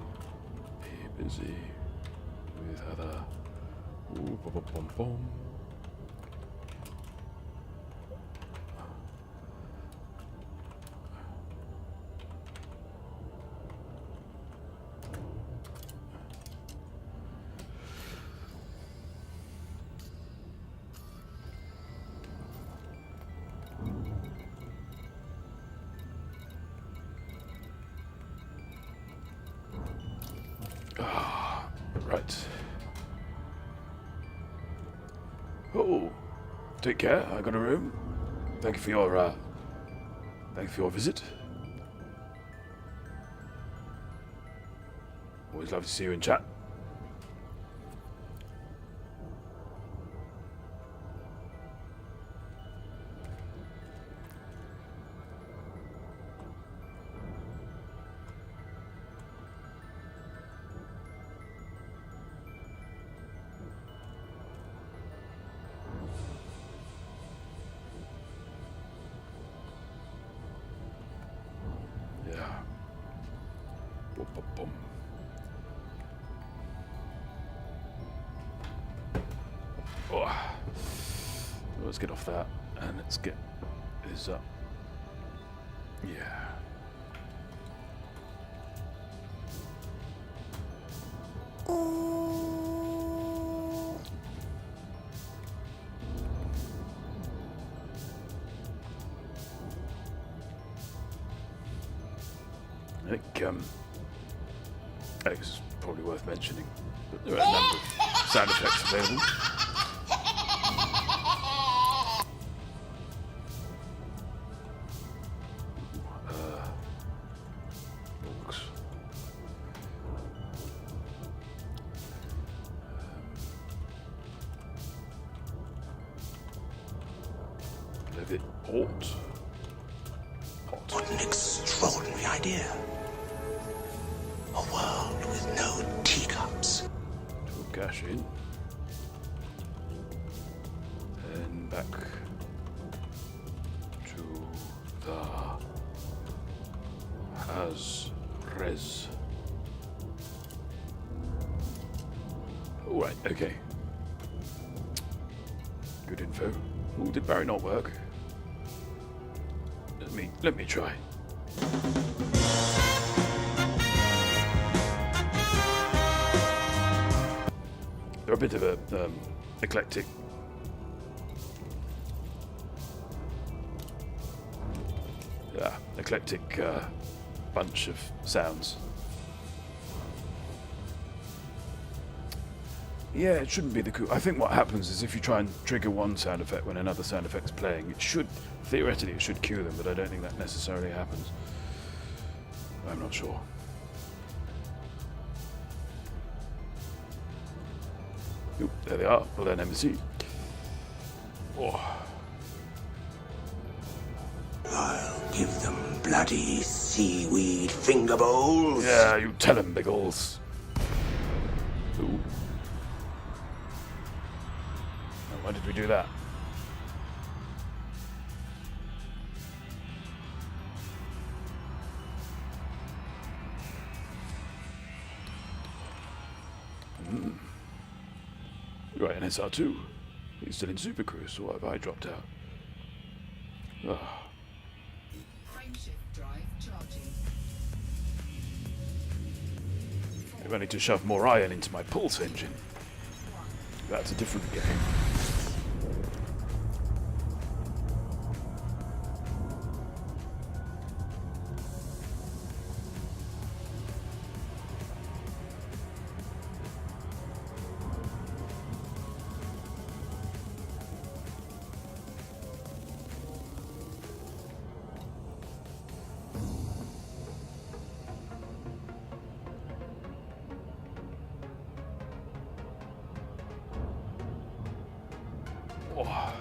be busy with other. Ooh, bom, bom, bom, bom. Right. Oh, take care. I got a room. Thank you for your visit. Always love to see you in chat. Boom. Oh. Let's get off that and let's get this up. Yeah. think it's probably worth mentioning that there are a number of sound effects available. Dogs. Levitt Port. What an extraordinary idea. A world with no teacups. To cash in. And back to the Has-Res. All right, okay. Good info. Ooh, did Barry not work? Let me try. They're a bit of a eclectic. Eclectic bunch of sounds. Yeah, it shouldn't be the cool. I think what happens is if you try and trigger one sound effect when another sound effect's playing, it should, theoretically, it should cue them, but I don't think that necessarily happens. I'm not sure. Oop, there they are. Well, then, embassy. Oh. I'll give them bloody seaweed finger bowls. Yeah, you tell them, Biggles. Ooh. Why did we do that? Right, an SR2. He's still in Super Cruise, so what have I dropped out? Ah. Frameshift drive charging. I need to shove more iron into my pulse engine. That's a different game. Oh.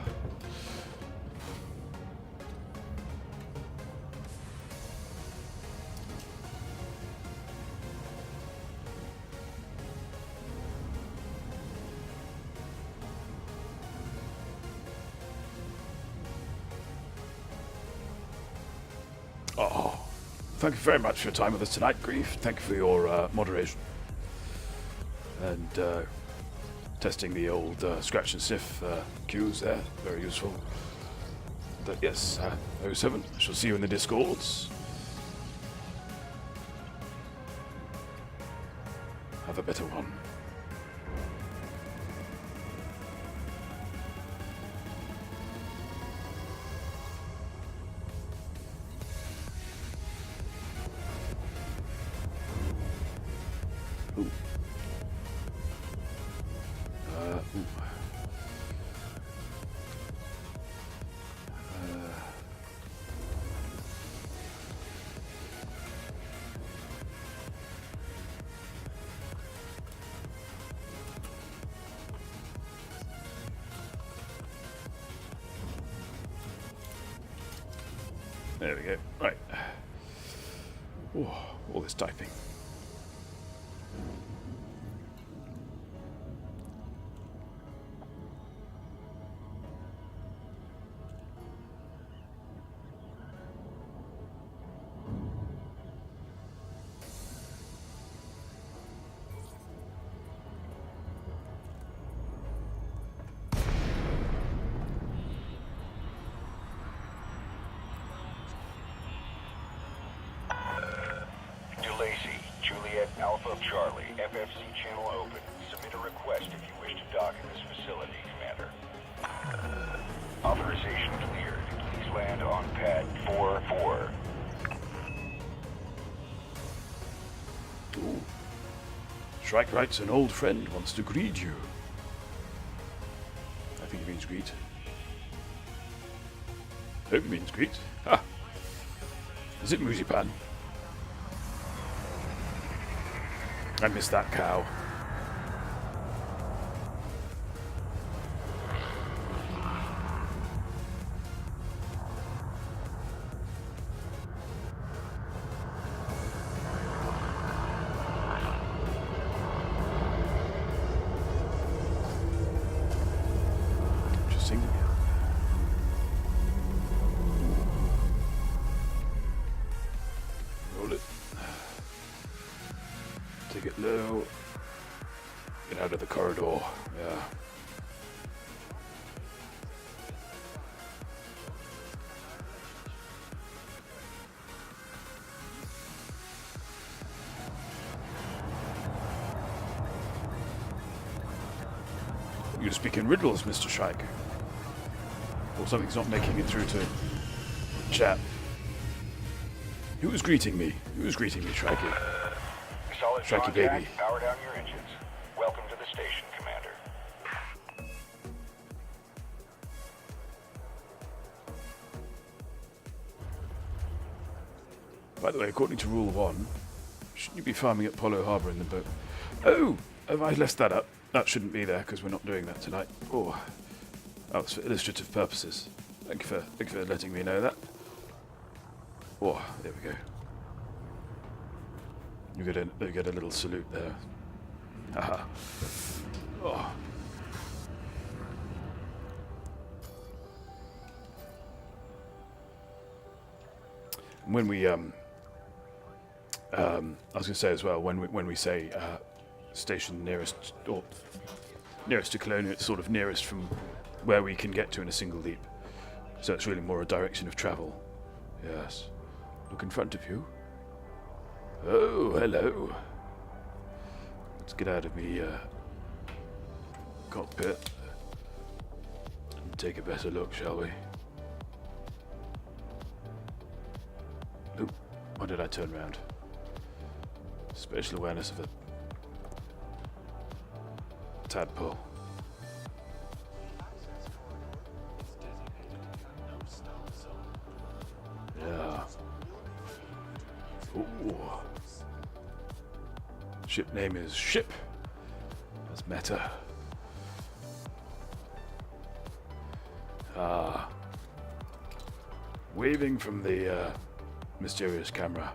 Oh, thank you very much for your time with us tonight, Grief. Thank you for your moderation and testing the old scratch and sniff cues there. Very useful. But yes, 07. I shall see you in the Discords. Have a better one. Ooh. Ooh. There we go. Right. Ooh, all this typing. Alpha Charlie, FFC channel open. Submit a request if you wish to dock in this facility, Commander. Authorization cleared. Please land on pad 4-4. Shrike writes, an old friend wants to greet you. I think it means greet. Hope it means greet. Ha! Is it Moozypan? I miss that cow. Interesting. Roll it. Take it low. Get out of the corridor. Yeah. You're speaking riddles, Mr. Shrike. Or something's not making it through to chat. Who's greeting me? Who's greeting me, Shrikey? Solid Shrikey contact. baby. Power down your engines. Welcome to the station, Commander. By the way, according to Rule 1, shouldn't you be farming at Polo Harbour in the boat? Oh! Have I messed that up? That shouldn't be there because we're not doing that tonight. Oh, that was for illustrative purposes. Thank you for letting me know that. Oh, there we go. You get a little salute there. Haha. Oh. When we I was going to say as well, when we say station nearest or nearest to Colonia, it's sort of nearest from where we can get to in a single leap. So it's really more a direction of travel. Yes. Look in front of you. Oh, hello. Let's get out of me cockpit and take a better look, shall we? Oop, why did I turn round? Spatial awareness of a tadpole. Yeah. Ooh. Ship name is Ship. That's meta. Ah. Waving from the mysterious camera.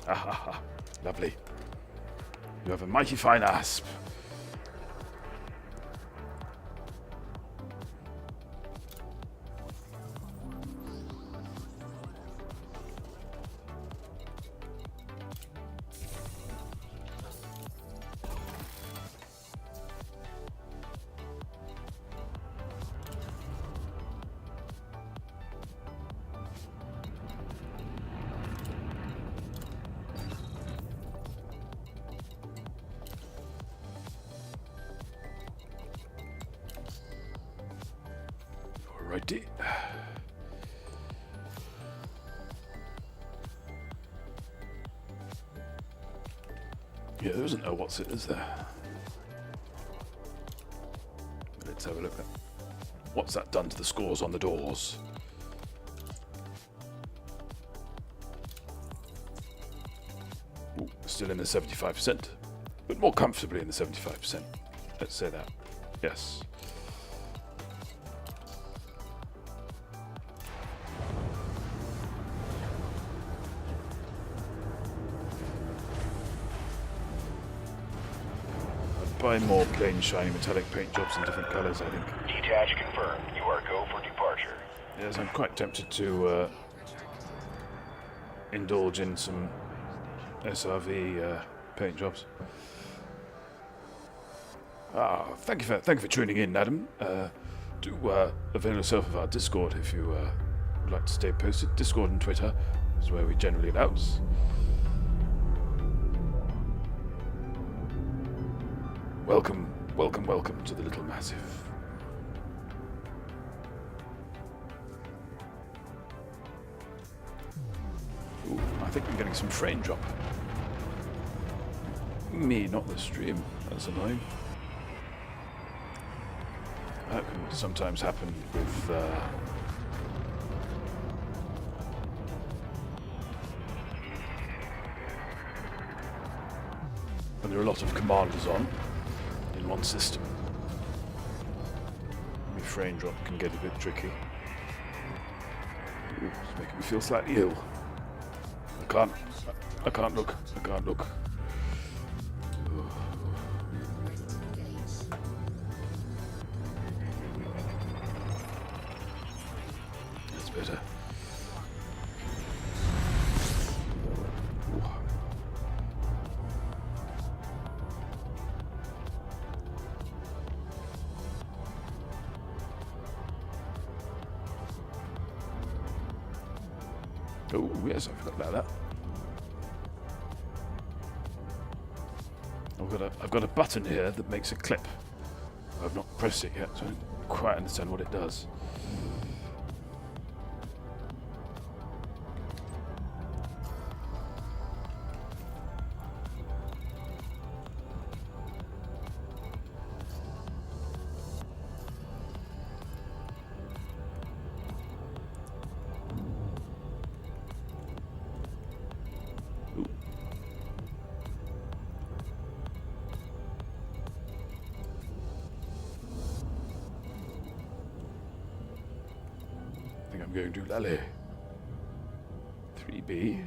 Ah ha ha. Lovely. You have a mighty fine asp. Alrighty. Yeah, there isn't a what's it, is there? Let's have a look at what's that done to the scores on the doors. Ooh, still in the 75%, but more comfortably in the 75%. Let's say that. Yes. Buy more plain, shiny, metallic paint jobs in different colours, I think. Detach confirmed. You are go for departure. Yes, I'm quite tempted to indulge in some SRV paint jobs. Thank you for tuning in, Adam. Do avail yourself of our Discord if you would like to stay posted. Discord and Twitter is where we generally announce. Welcome, welcome, welcome to the Little Massive. Ooh, I think we're getting some frame drop. me, not the stream. That's annoying. That can sometimes happen with when there are a lot of commanders on in one system. My frame drop can get a bit tricky. Ooh, it's making me feel slightly ill. I can't look. I can't look. That's better. Ooh. Oh, yes, I forgot about that. I've got a button here that makes a clip. I've not pressed it yet, so I don't quite understand what it does. I'm going to Lally. 3B.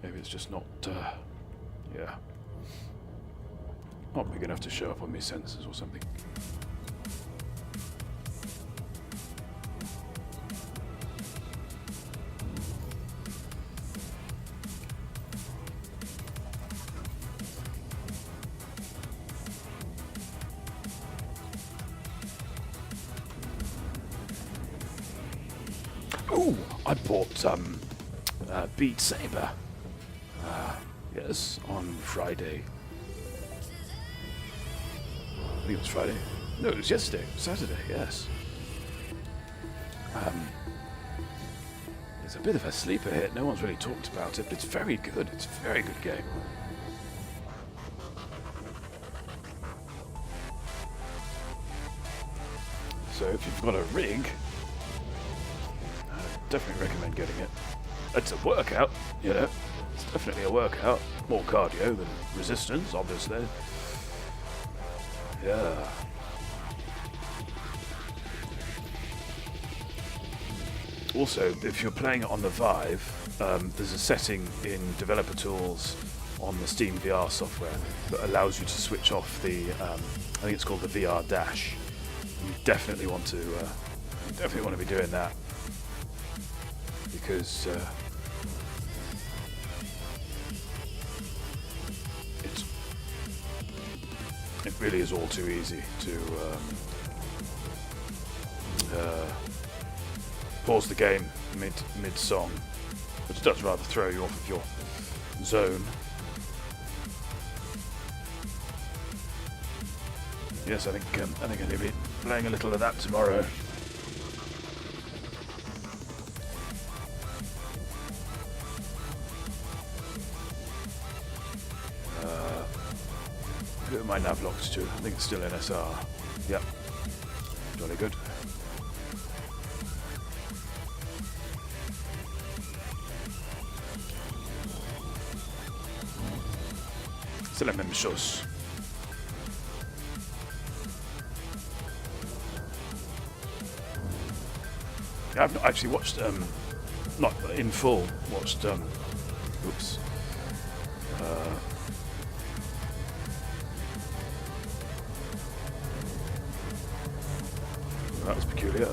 Maybe it's just not, yeah. Not big enough to show up on my sensors or something. Ooh, I bought Beat Saber. Yes, on Friday. I think it was Friday. No, it was yesterday. Saturday, yes. It's a bit of a sleeper hit. No one's really talked about it, but it's very good. It's a very good game. So if you've got a rig, definitely recommend getting it. It's a workout, you know. It's definitely a workout. More cardio than resistance, obviously. Yeah. Also, if you're playing it on the Vive, there's a setting in developer tools on the Steam VR software that allows you to switch off the, I think it's called the VR dash. You definitely want to be doing that. Because it really is all too easy to pause the game mid song, which does rather throw you off of your zone. Yes, I think I'm going to be playing a little of that tomorrow. Who am I nav locked to? I think it's still NSR. Yep. Jolly good. C'est la même chose. I've not actually watched, not in full, watched, oops. That was peculiar.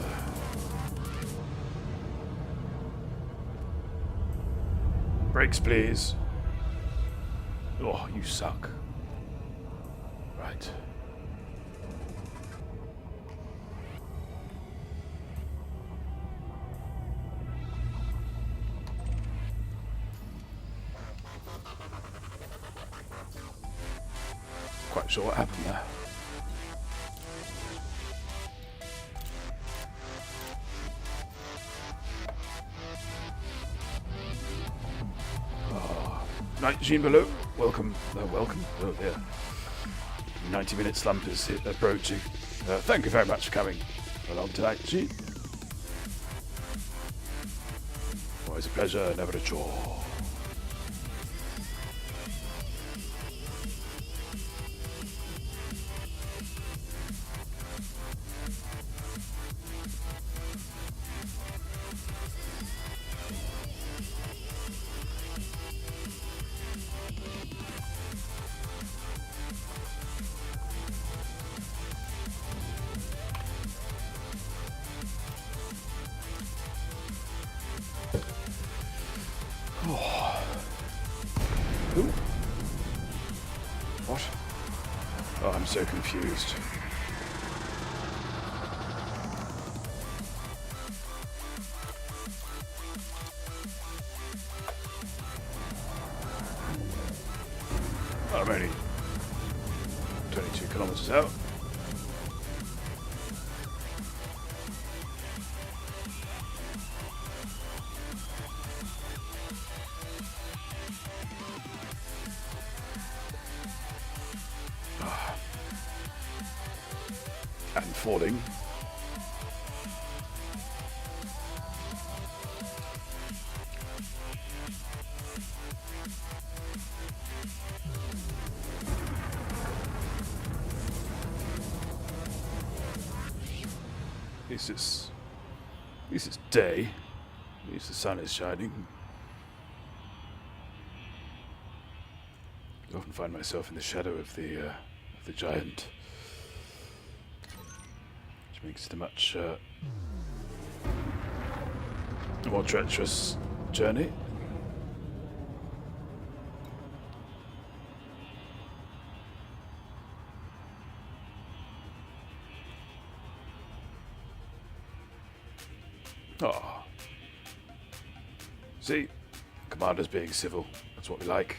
Brakes, please. Oh, you suck. Right. Quite sure what happened there. night machine below. Welcome. Welcome. Oh dear. 90-minute slump is approaching. Thank you very much for coming along tonight, machine. Always a pleasure, never a chore. Who? What? Oh, I'm so confused. I'm only 22 kilometers out. And falling. At least it's day. At least the sun is shining. I often find myself in the shadow of the giant. Makes it a much more treacherous journey. Oh. See? Commander's being civil. That's what we like.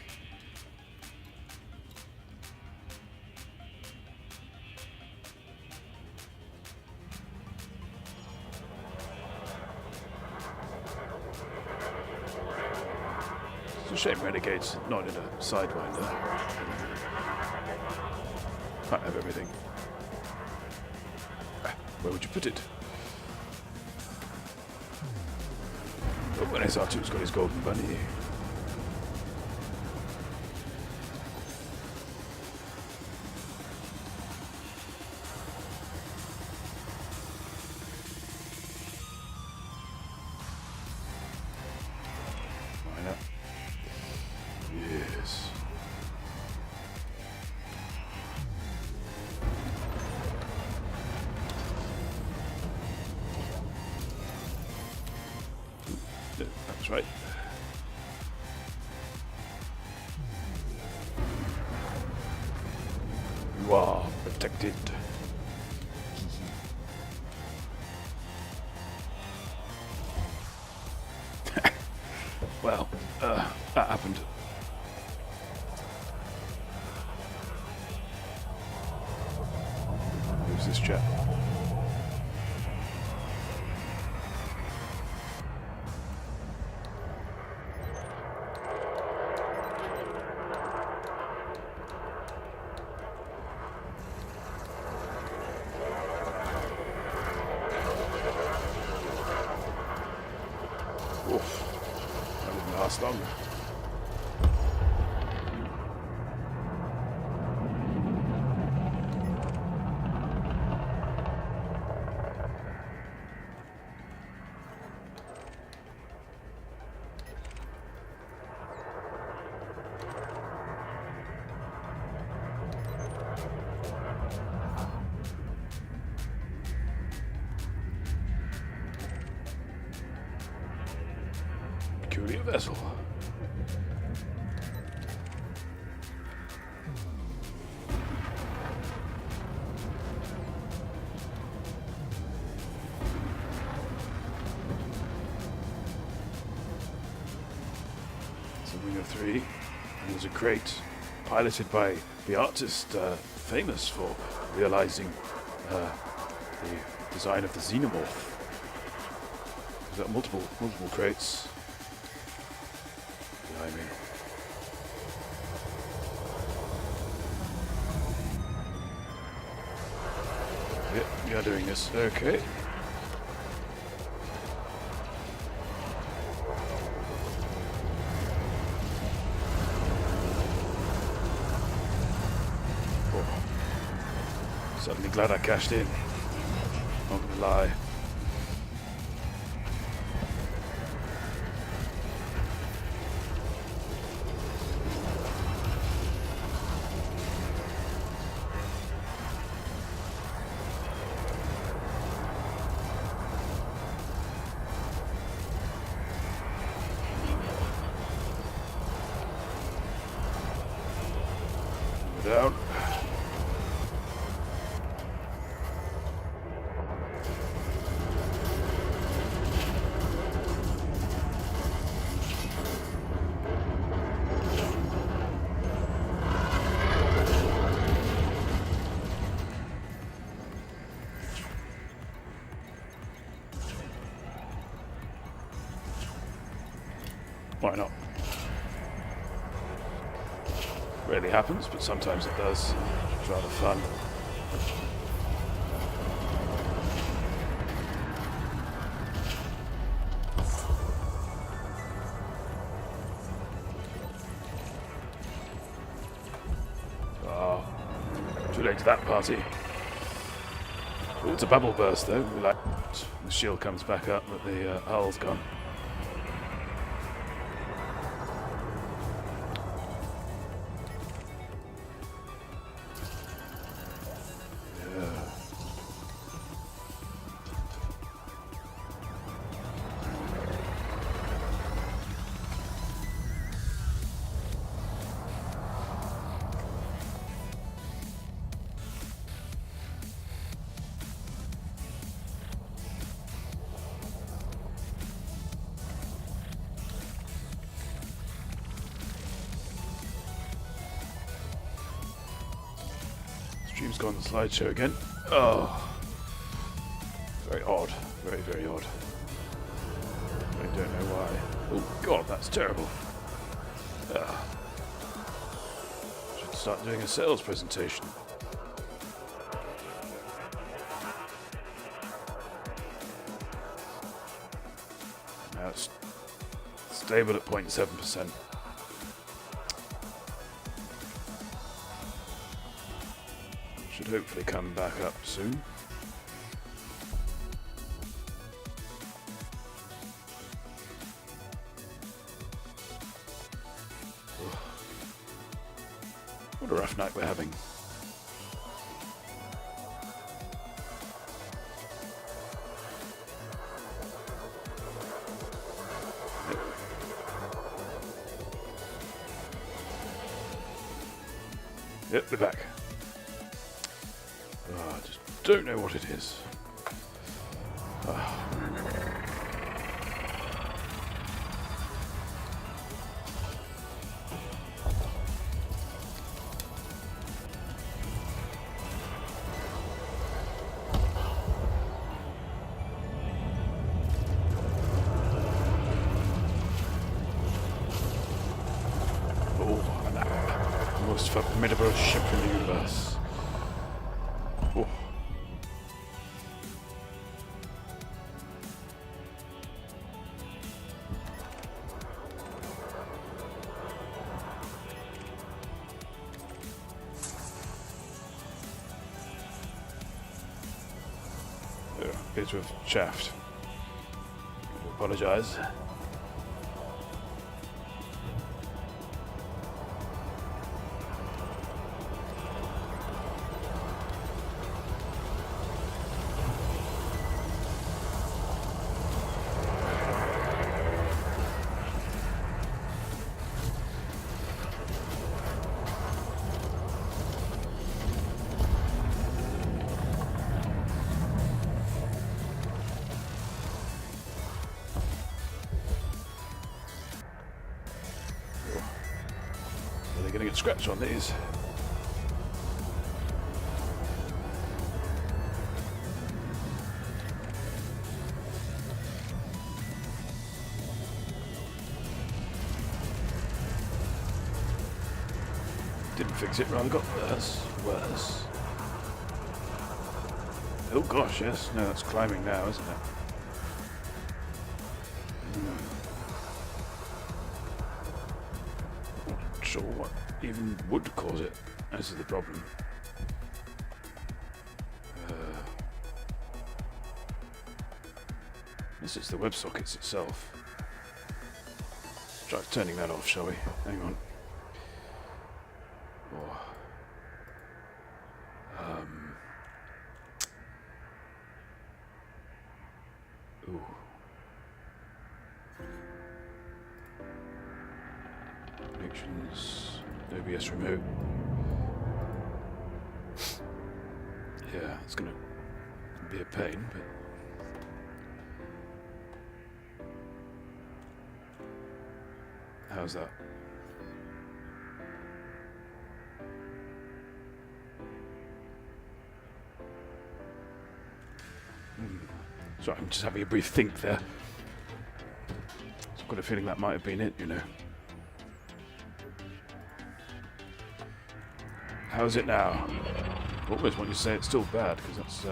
It's a shame Renegade's not in a Sidewinder. Can't have everything. Where would you put it? Oh, when SR2's got his golden bunny. Yes. That's right. You are protected. Well, that happened. Who's this chap? Oof. That didn't last long. Peculiar vessel. It's a wing of 3, and there's a crate piloted by the artist famous for realizing the design of the xenomorph. There's got multiple crates. I mean, Yep, you're doing this. Okay. Suddenly glad I cashed in. Not gonna lie. Down. Why not? Rarely happens, but sometimes it does. It's rather fun. Oh, too late to that party. Oh, it's a bubble burst though. Like the shield comes back up, but the hull's gone. Stream's gone to slideshow again. Oh, very odd. Very, very odd. I don't know why. Oh god, that's terrible. Should start doing a sales presentation. Now it's stable at 0.7%. Should hopefully come back up soon. What a rough night we're having. Yep, we're back. Oh, I just don't know what it is. Oh, an app. The most formidable ship in the universe. Oh. Appears to have chaffed. I apologise. Are they going to get scratched on these? Didn't fix it, rather got worse. Oh gosh, yes. No, that's climbing now, isn't it? Not sure what even would cause it. This is the problem. This is the WebSockets itself. Try turning that off, shall we? Hang on. Oh. Ooh. Connections. OBS remote. Yeah, it's gonna be a pain, but how's that? Sorry, I'm just having a brief think there. I've got a feeling that might have been it, you know. How's it now? I almost want you to say it's still bad, because that's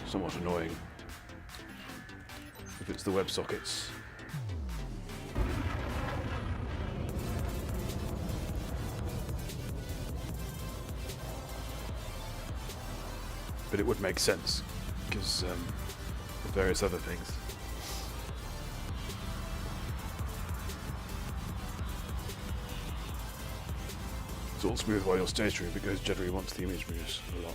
somewhat annoying. If it's the WebSockets. But it would make sense, because of various other things. It's all smooth while you're stationary, but goes jittery once the image moves a lot.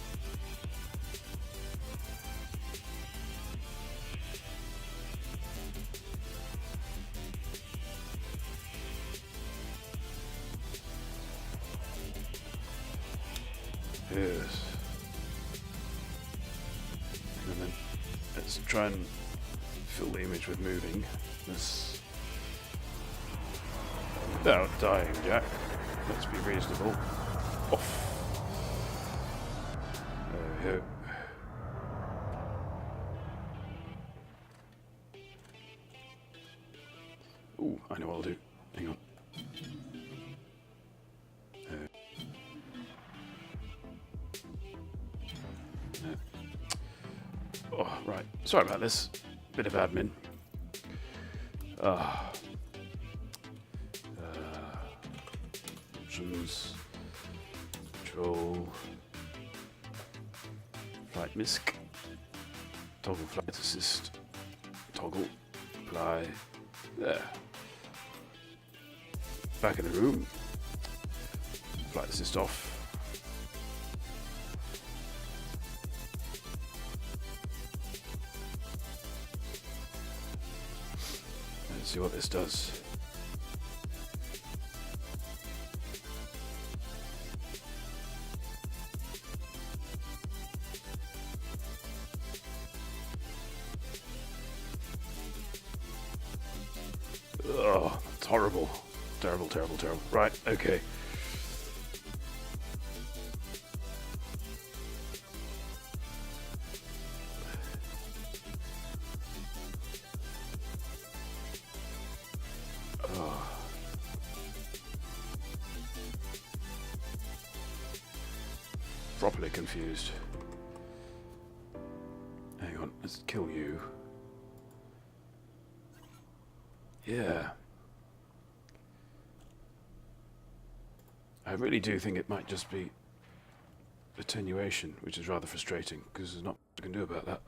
Yes. And then let's try and fill the image with moving. This without dying, Jack. Let's be reasonable. Off. There we go. Ooh, I know what I'll do. Hang on. Oh, right. Sorry about this. Bit of admin. Options. Control. Flight misc. Toggle flight assist. Toggle. Apply. There. Back in the room. Flight assist off. Let's see what this does. Oh, it's horrible. Terrible, terrible, terrible. Right, okay. Properly confused. Hang on, let's kill you. Yeah. I really do think it might just be attenuation, which is rather frustrating, because there's not much I can do about that.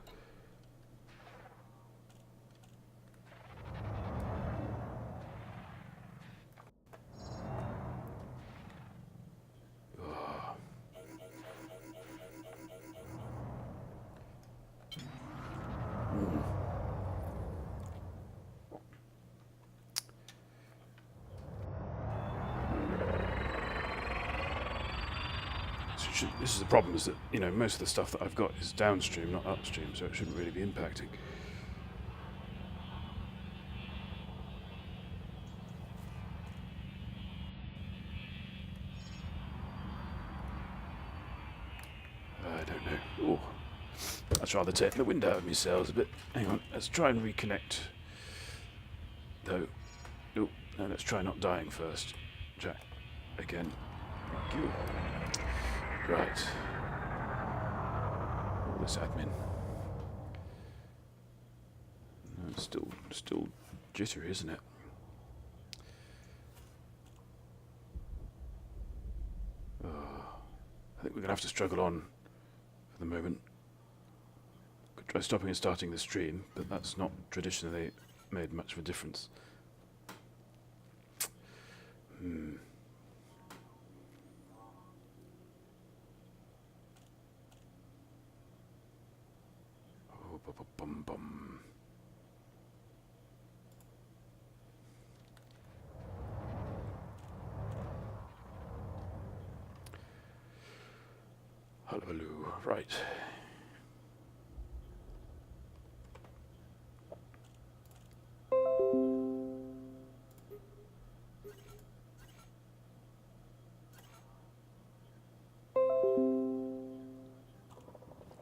This is the problem, is that, you know, most of the stuff that I've got is downstream, not upstream, so it shouldn't really be impacting. I don't know. Ooh, that's rather taking the wind out of me sails a bit. Hang on, let's try and reconnect. Though, oh, no, let's try not dying first. Jack, again. Thank you. Right. All this admin. No, it's still jittery, isn't it? I think we're going to have to struggle on for the moment. Could try stopping and starting the stream, but that's not traditionally made much of a difference. Oh, bum bum. Hullabaloo. Right.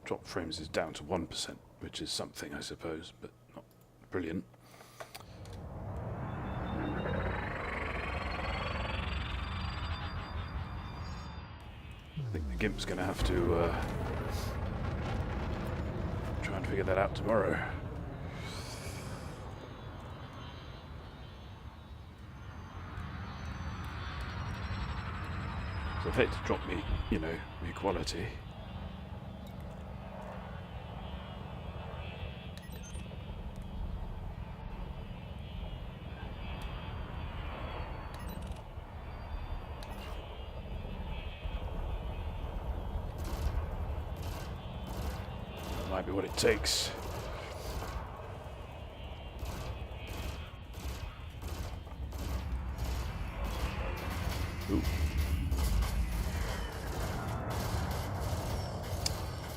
Drop frames is down to 1%, which is something, I suppose, but not brilliant. I think the Gimp's going to have to try and figure that out tomorrow. So I'd hate to drop me, you know, me quality. Might be what it takes. Ooh.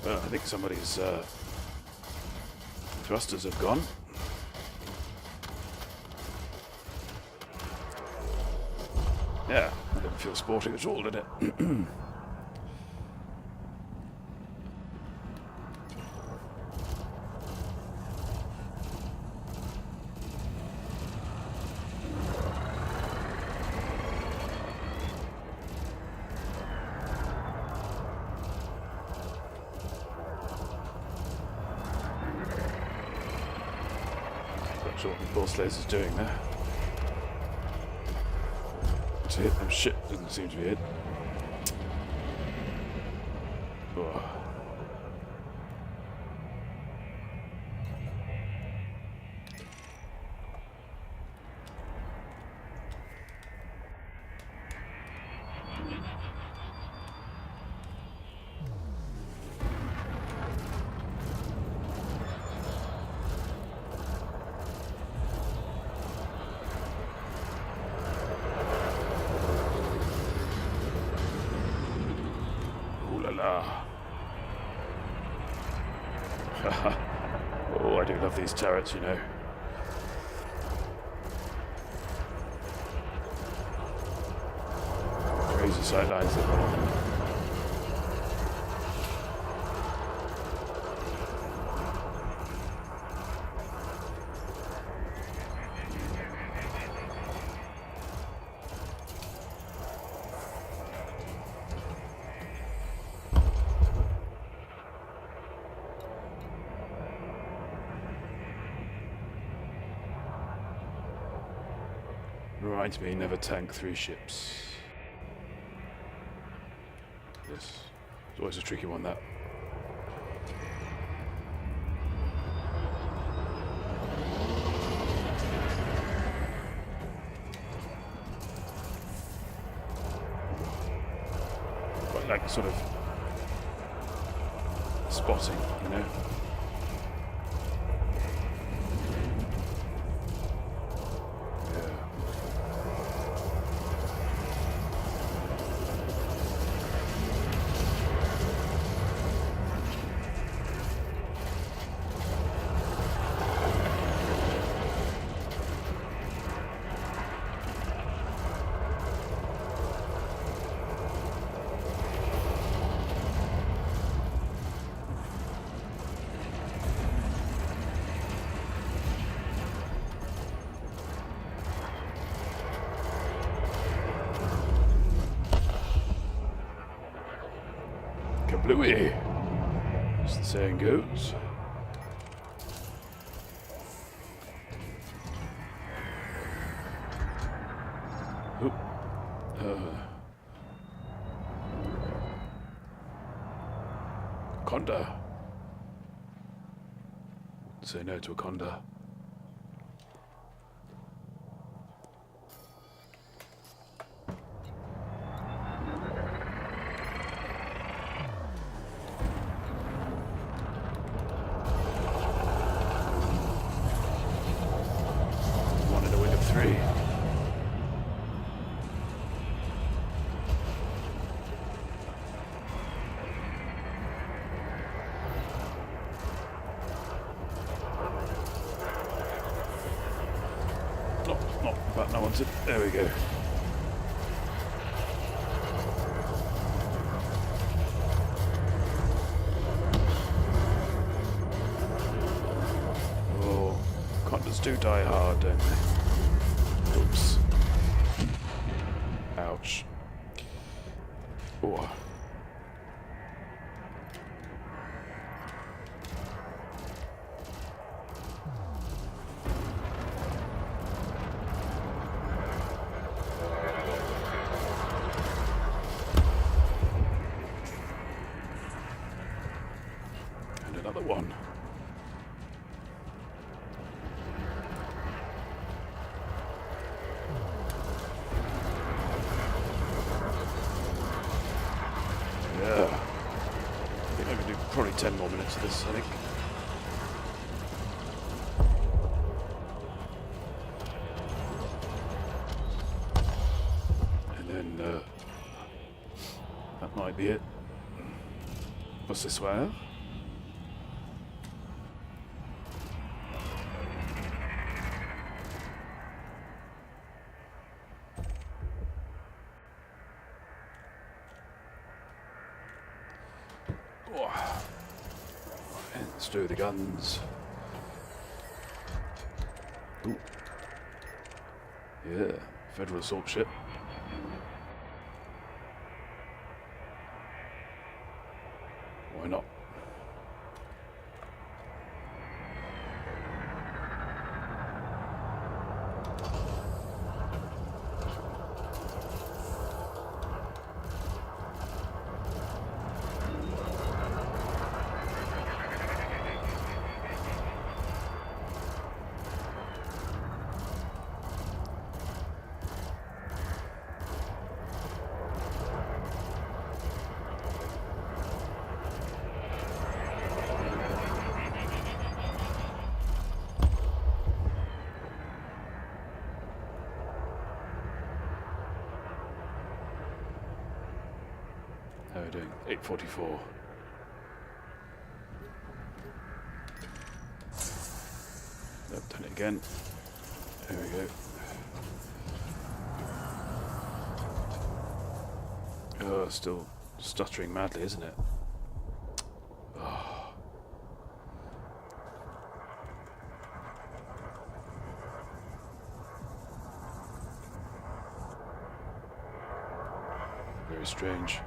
Well, I think somebody's thrusters have gone. Yeah, that didn't feel sporty at all, did it? Not sure what the Pulse Laser's doing there. It's hit. Oh shit, doesn't seem to be hit. Oh. Oh, I do love these turrets, you know. Crazy sightlines. Reminds me, never tank 3 ships. Yes, it's always a tricky one, that. Quite like sort of spotting, you know. Louis, as the saying goes. Oop. Conda. Say no to a Conda. One in a win of 3. Not the button I wanted. There we go. Oh, Condas do die hard, don't they? Oops. Ouch. Oh. And another one. Yeah. I think I can do probably 10 more minutes of this, I think. And then, that might be it. What's this way? Oh. Let's do the guns. Ooh. Yeah, Federal assault ship. Why not? How are we doing? 8:44. Nope, done it again. There we go. Oh, still stuttering madly, isn't it? Oh. Very strange.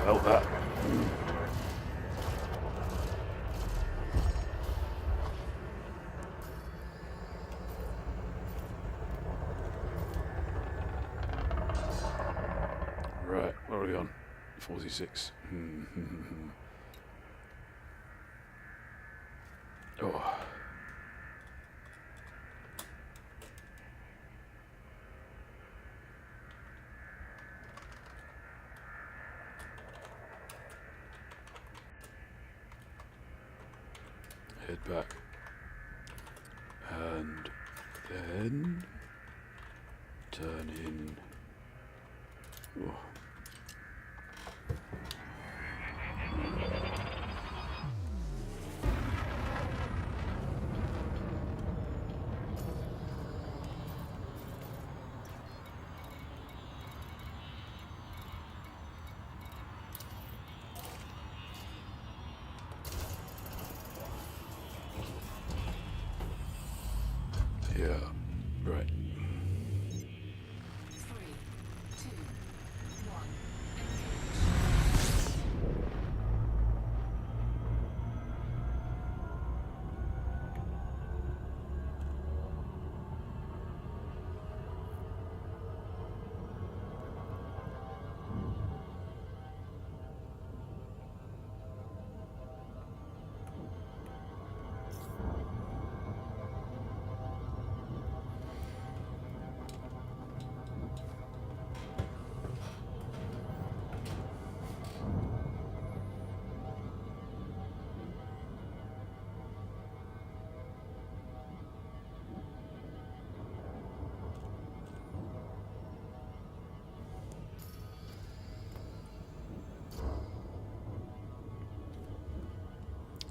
Felt that. Right, where are we on? 46. Oh. Head back. And then turn in. Oh. Yeah, right. 3, 2, 1.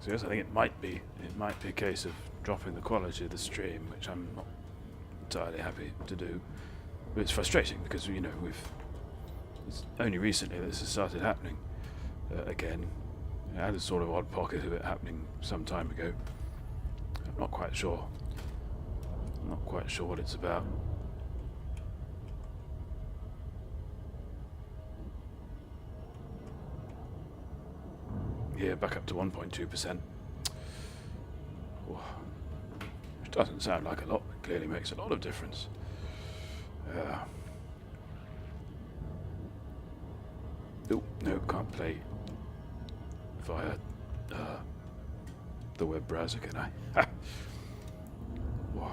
So yes, I think it might be a case of dropping the quality of the stream, which I'm not entirely happy to do. But it's frustrating because it's only recently that this has started happening again. I had a sort of odd pocket of it happening some time ago. I'm not quite sure. Not quite sure what it's about. Yeah, back up to 1.2%. Which doesn't sound like a lot, but clearly makes a lot of difference. Oh, no, can't play via the web browser, can I? Ha! Whoa.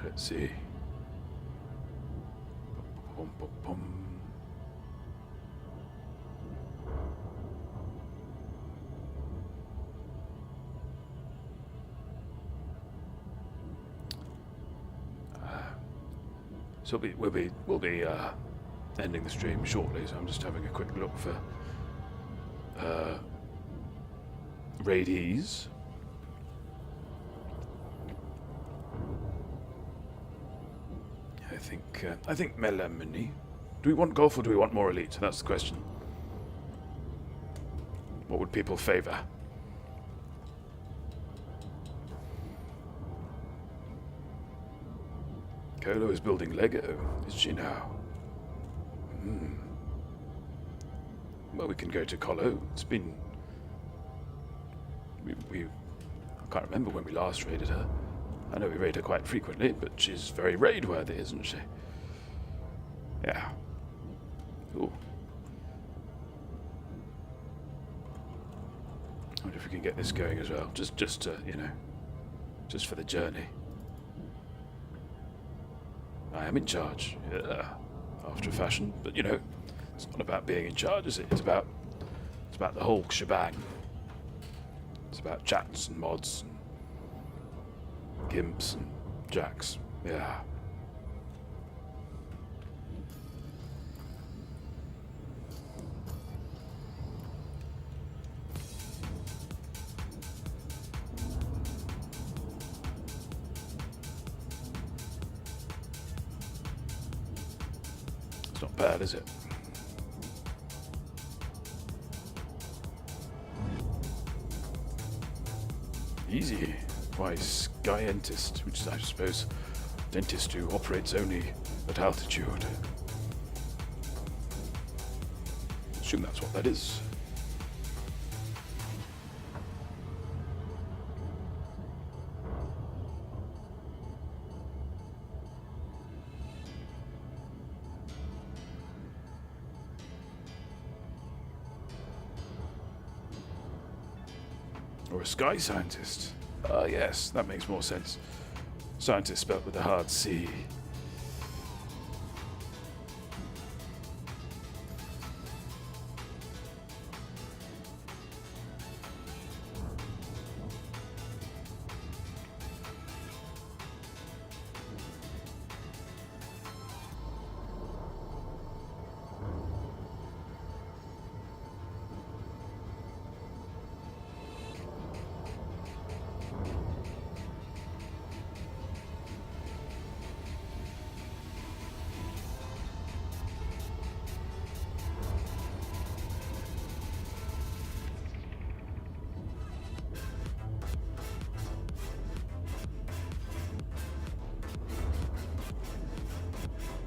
Let's see. Bum, bum, bum. So we'll be ending the stream shortly. So I'm just having a quick look for raidees. I think Melamini. Do we want golf or do we want more elite? That's the question. What would people favour? Kolo is building Lego, is she now? Well, we can go to Kolo. It's been... I can't remember when we last raided her. I know we raid her quite frequently, but she's very raid-worthy, isn't she? Yeah. Ooh. I wonder if we can get this going as well. Just to, just for the journey. I am in charge, yeah, after a fashion, but it's not about being in charge, is it? It's about the whole shebang. It's about chats and mods and gimps and jacks, yeah. Not bad, is it? Easy. Why, Scientist, which is, I suppose, dentist who operates only at altitude. Assume that's what that is. Or a sky scientist. Ah, yes, that makes more sense. Scientist spelt with a hard C.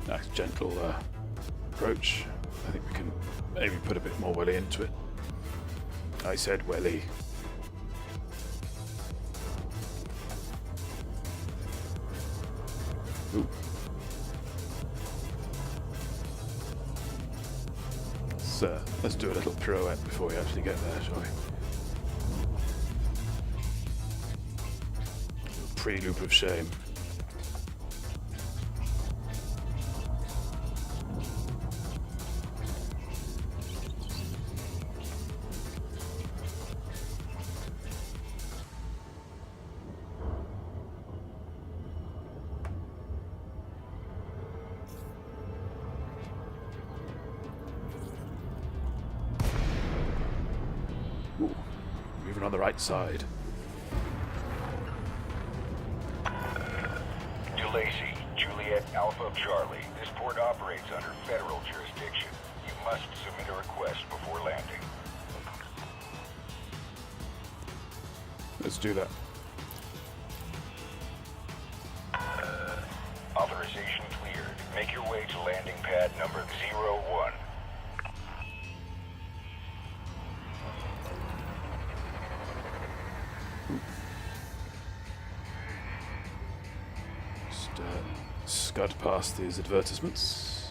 Nice gentle approach. I think we can maybe put a bit more welly into it. I said welly. Ooh. Let's do a little pirouette before we actually get there, shall we? Pre-loop of shame. Ooh, moving on the right side. DeLacy, Juliet Alpha Charlie. This port operates under federal jurisdiction. You must submit a request before landing. Let's do that. Authorization cleared. Make your way to landing pad number 01. Just scud past these advertisements.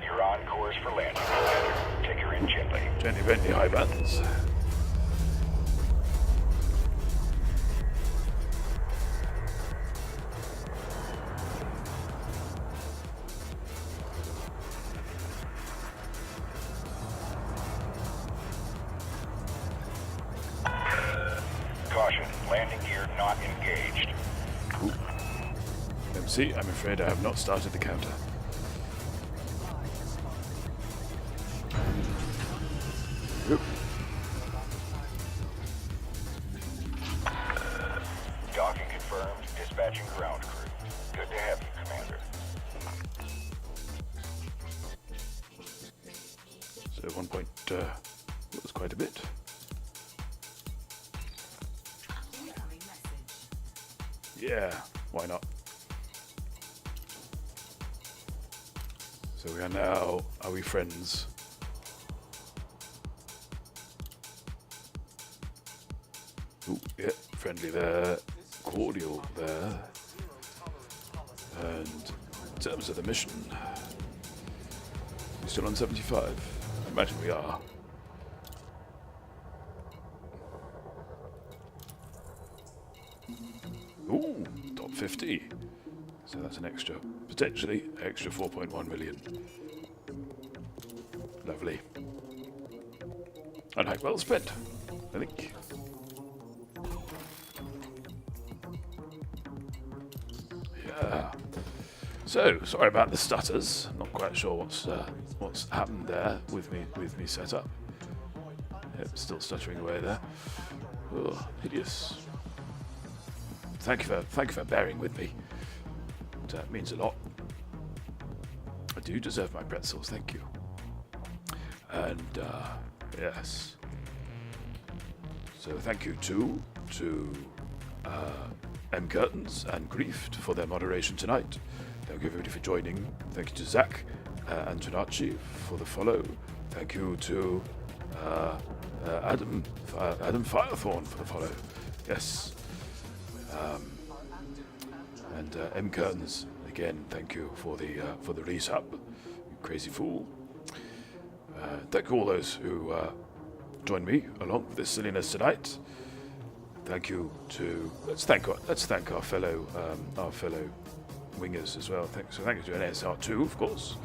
You're on course for landing, Commander. Take her in gently. Gently bend the high buttons. Caution, landing gear not engaged. Ooh. MC, I'm afraid I have not started the counter. Oop. Docking confirmed. Dispatching ground crew. Good to have you, Commander. So 1 point, that was quite a bit. Incoming message. Yeah, why not? So we are now, are we friends? Ooh, yeah, friendly there, cordial there. And in terms of the mission, we're still on 75. I imagine we are. Ooh, top 50. So that's an extra, potentially extra 4.1 million. Lovely. And well spent, I think. Yeah. So sorry about the stutters. Not quite sure what's happened there with me set up. Yep, still stuttering away there. Oh, hideous. Thank you for bearing with me. That means a lot. I do deserve my pretzels, thank you. And yes. So thank you to M Curtains and Grief for their moderation tonight. Thank you everybody for joining. Thank you to Zach Antonacci for the follow. Thank you to Adam Firethorn for the follow. Yes. And M Curtains again. Thank you for the resub. crazy fool. Thank you all those who joined me along with this silliness tonight. Thank you to let's thank our fellow wingers as well. Thank you to NSR2, of course,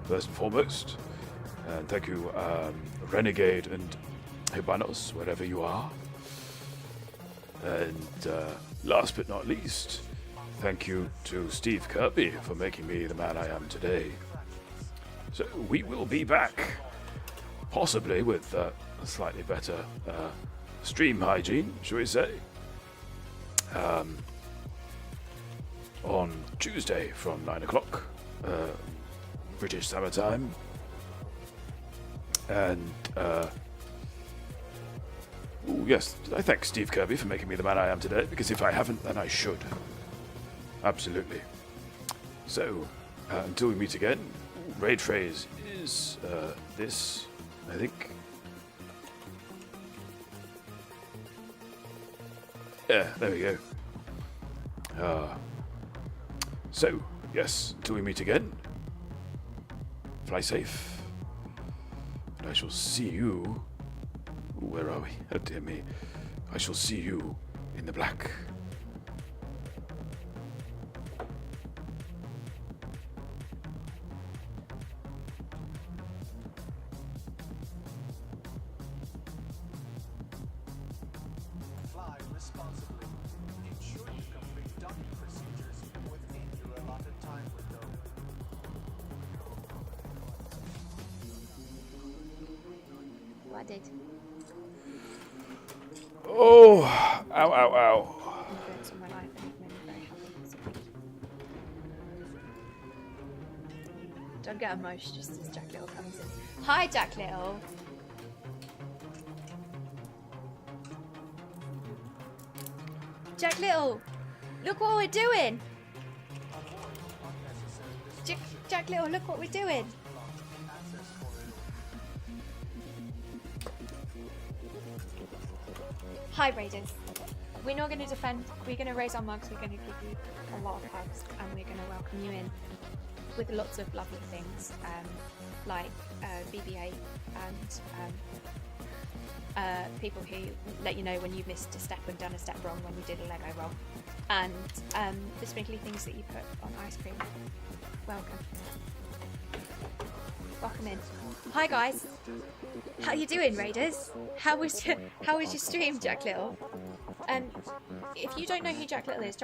first and foremost, and thank you Renegade and Hibanos, wherever you are. And last but not least, thank you to Steve Kirby for making me the man I am today. So we will be back, possibly with a slightly better stream hygiene, shall we say, on Tuesday from 9 o'clock British Summer Time. And yes, I thank Steve Kirby for making me the man I am today, because if I haven't, then I should. Absolutely. So, until we meet again, raid phrase is this, I think. Yeah, there we go. So, yes, until we meet again, fly safe, and I shall see you. Ooh, where are we? Oh dear me. I shall see you in the black. Fly responsibly. Ensure you complete docking procedures within your allotted time window. What I did. Oh, ow, ow, ow. Influence on my life, and it made me very happy. So thank you. Don't get emotional just as Jack Little comes in. Hi, Jack Little. Jack Little, look what we're doing. Jack Little, look what we're doing. Hi, Raiders. We're not going to defend. We're going to raise our mugs. We're going to give you a lot of hugs, and we're going to welcome you in with lots of lovely things, like BB-8 and people who let you know when you've missed a step and done a step wrong when you did a Lego roll, and the sprinkly things that you put on ice cream. Welcome. Welcome in. Hi guys. How you doing, Raiders? How was your stream, Jack Little? If you don't know who Jack Little is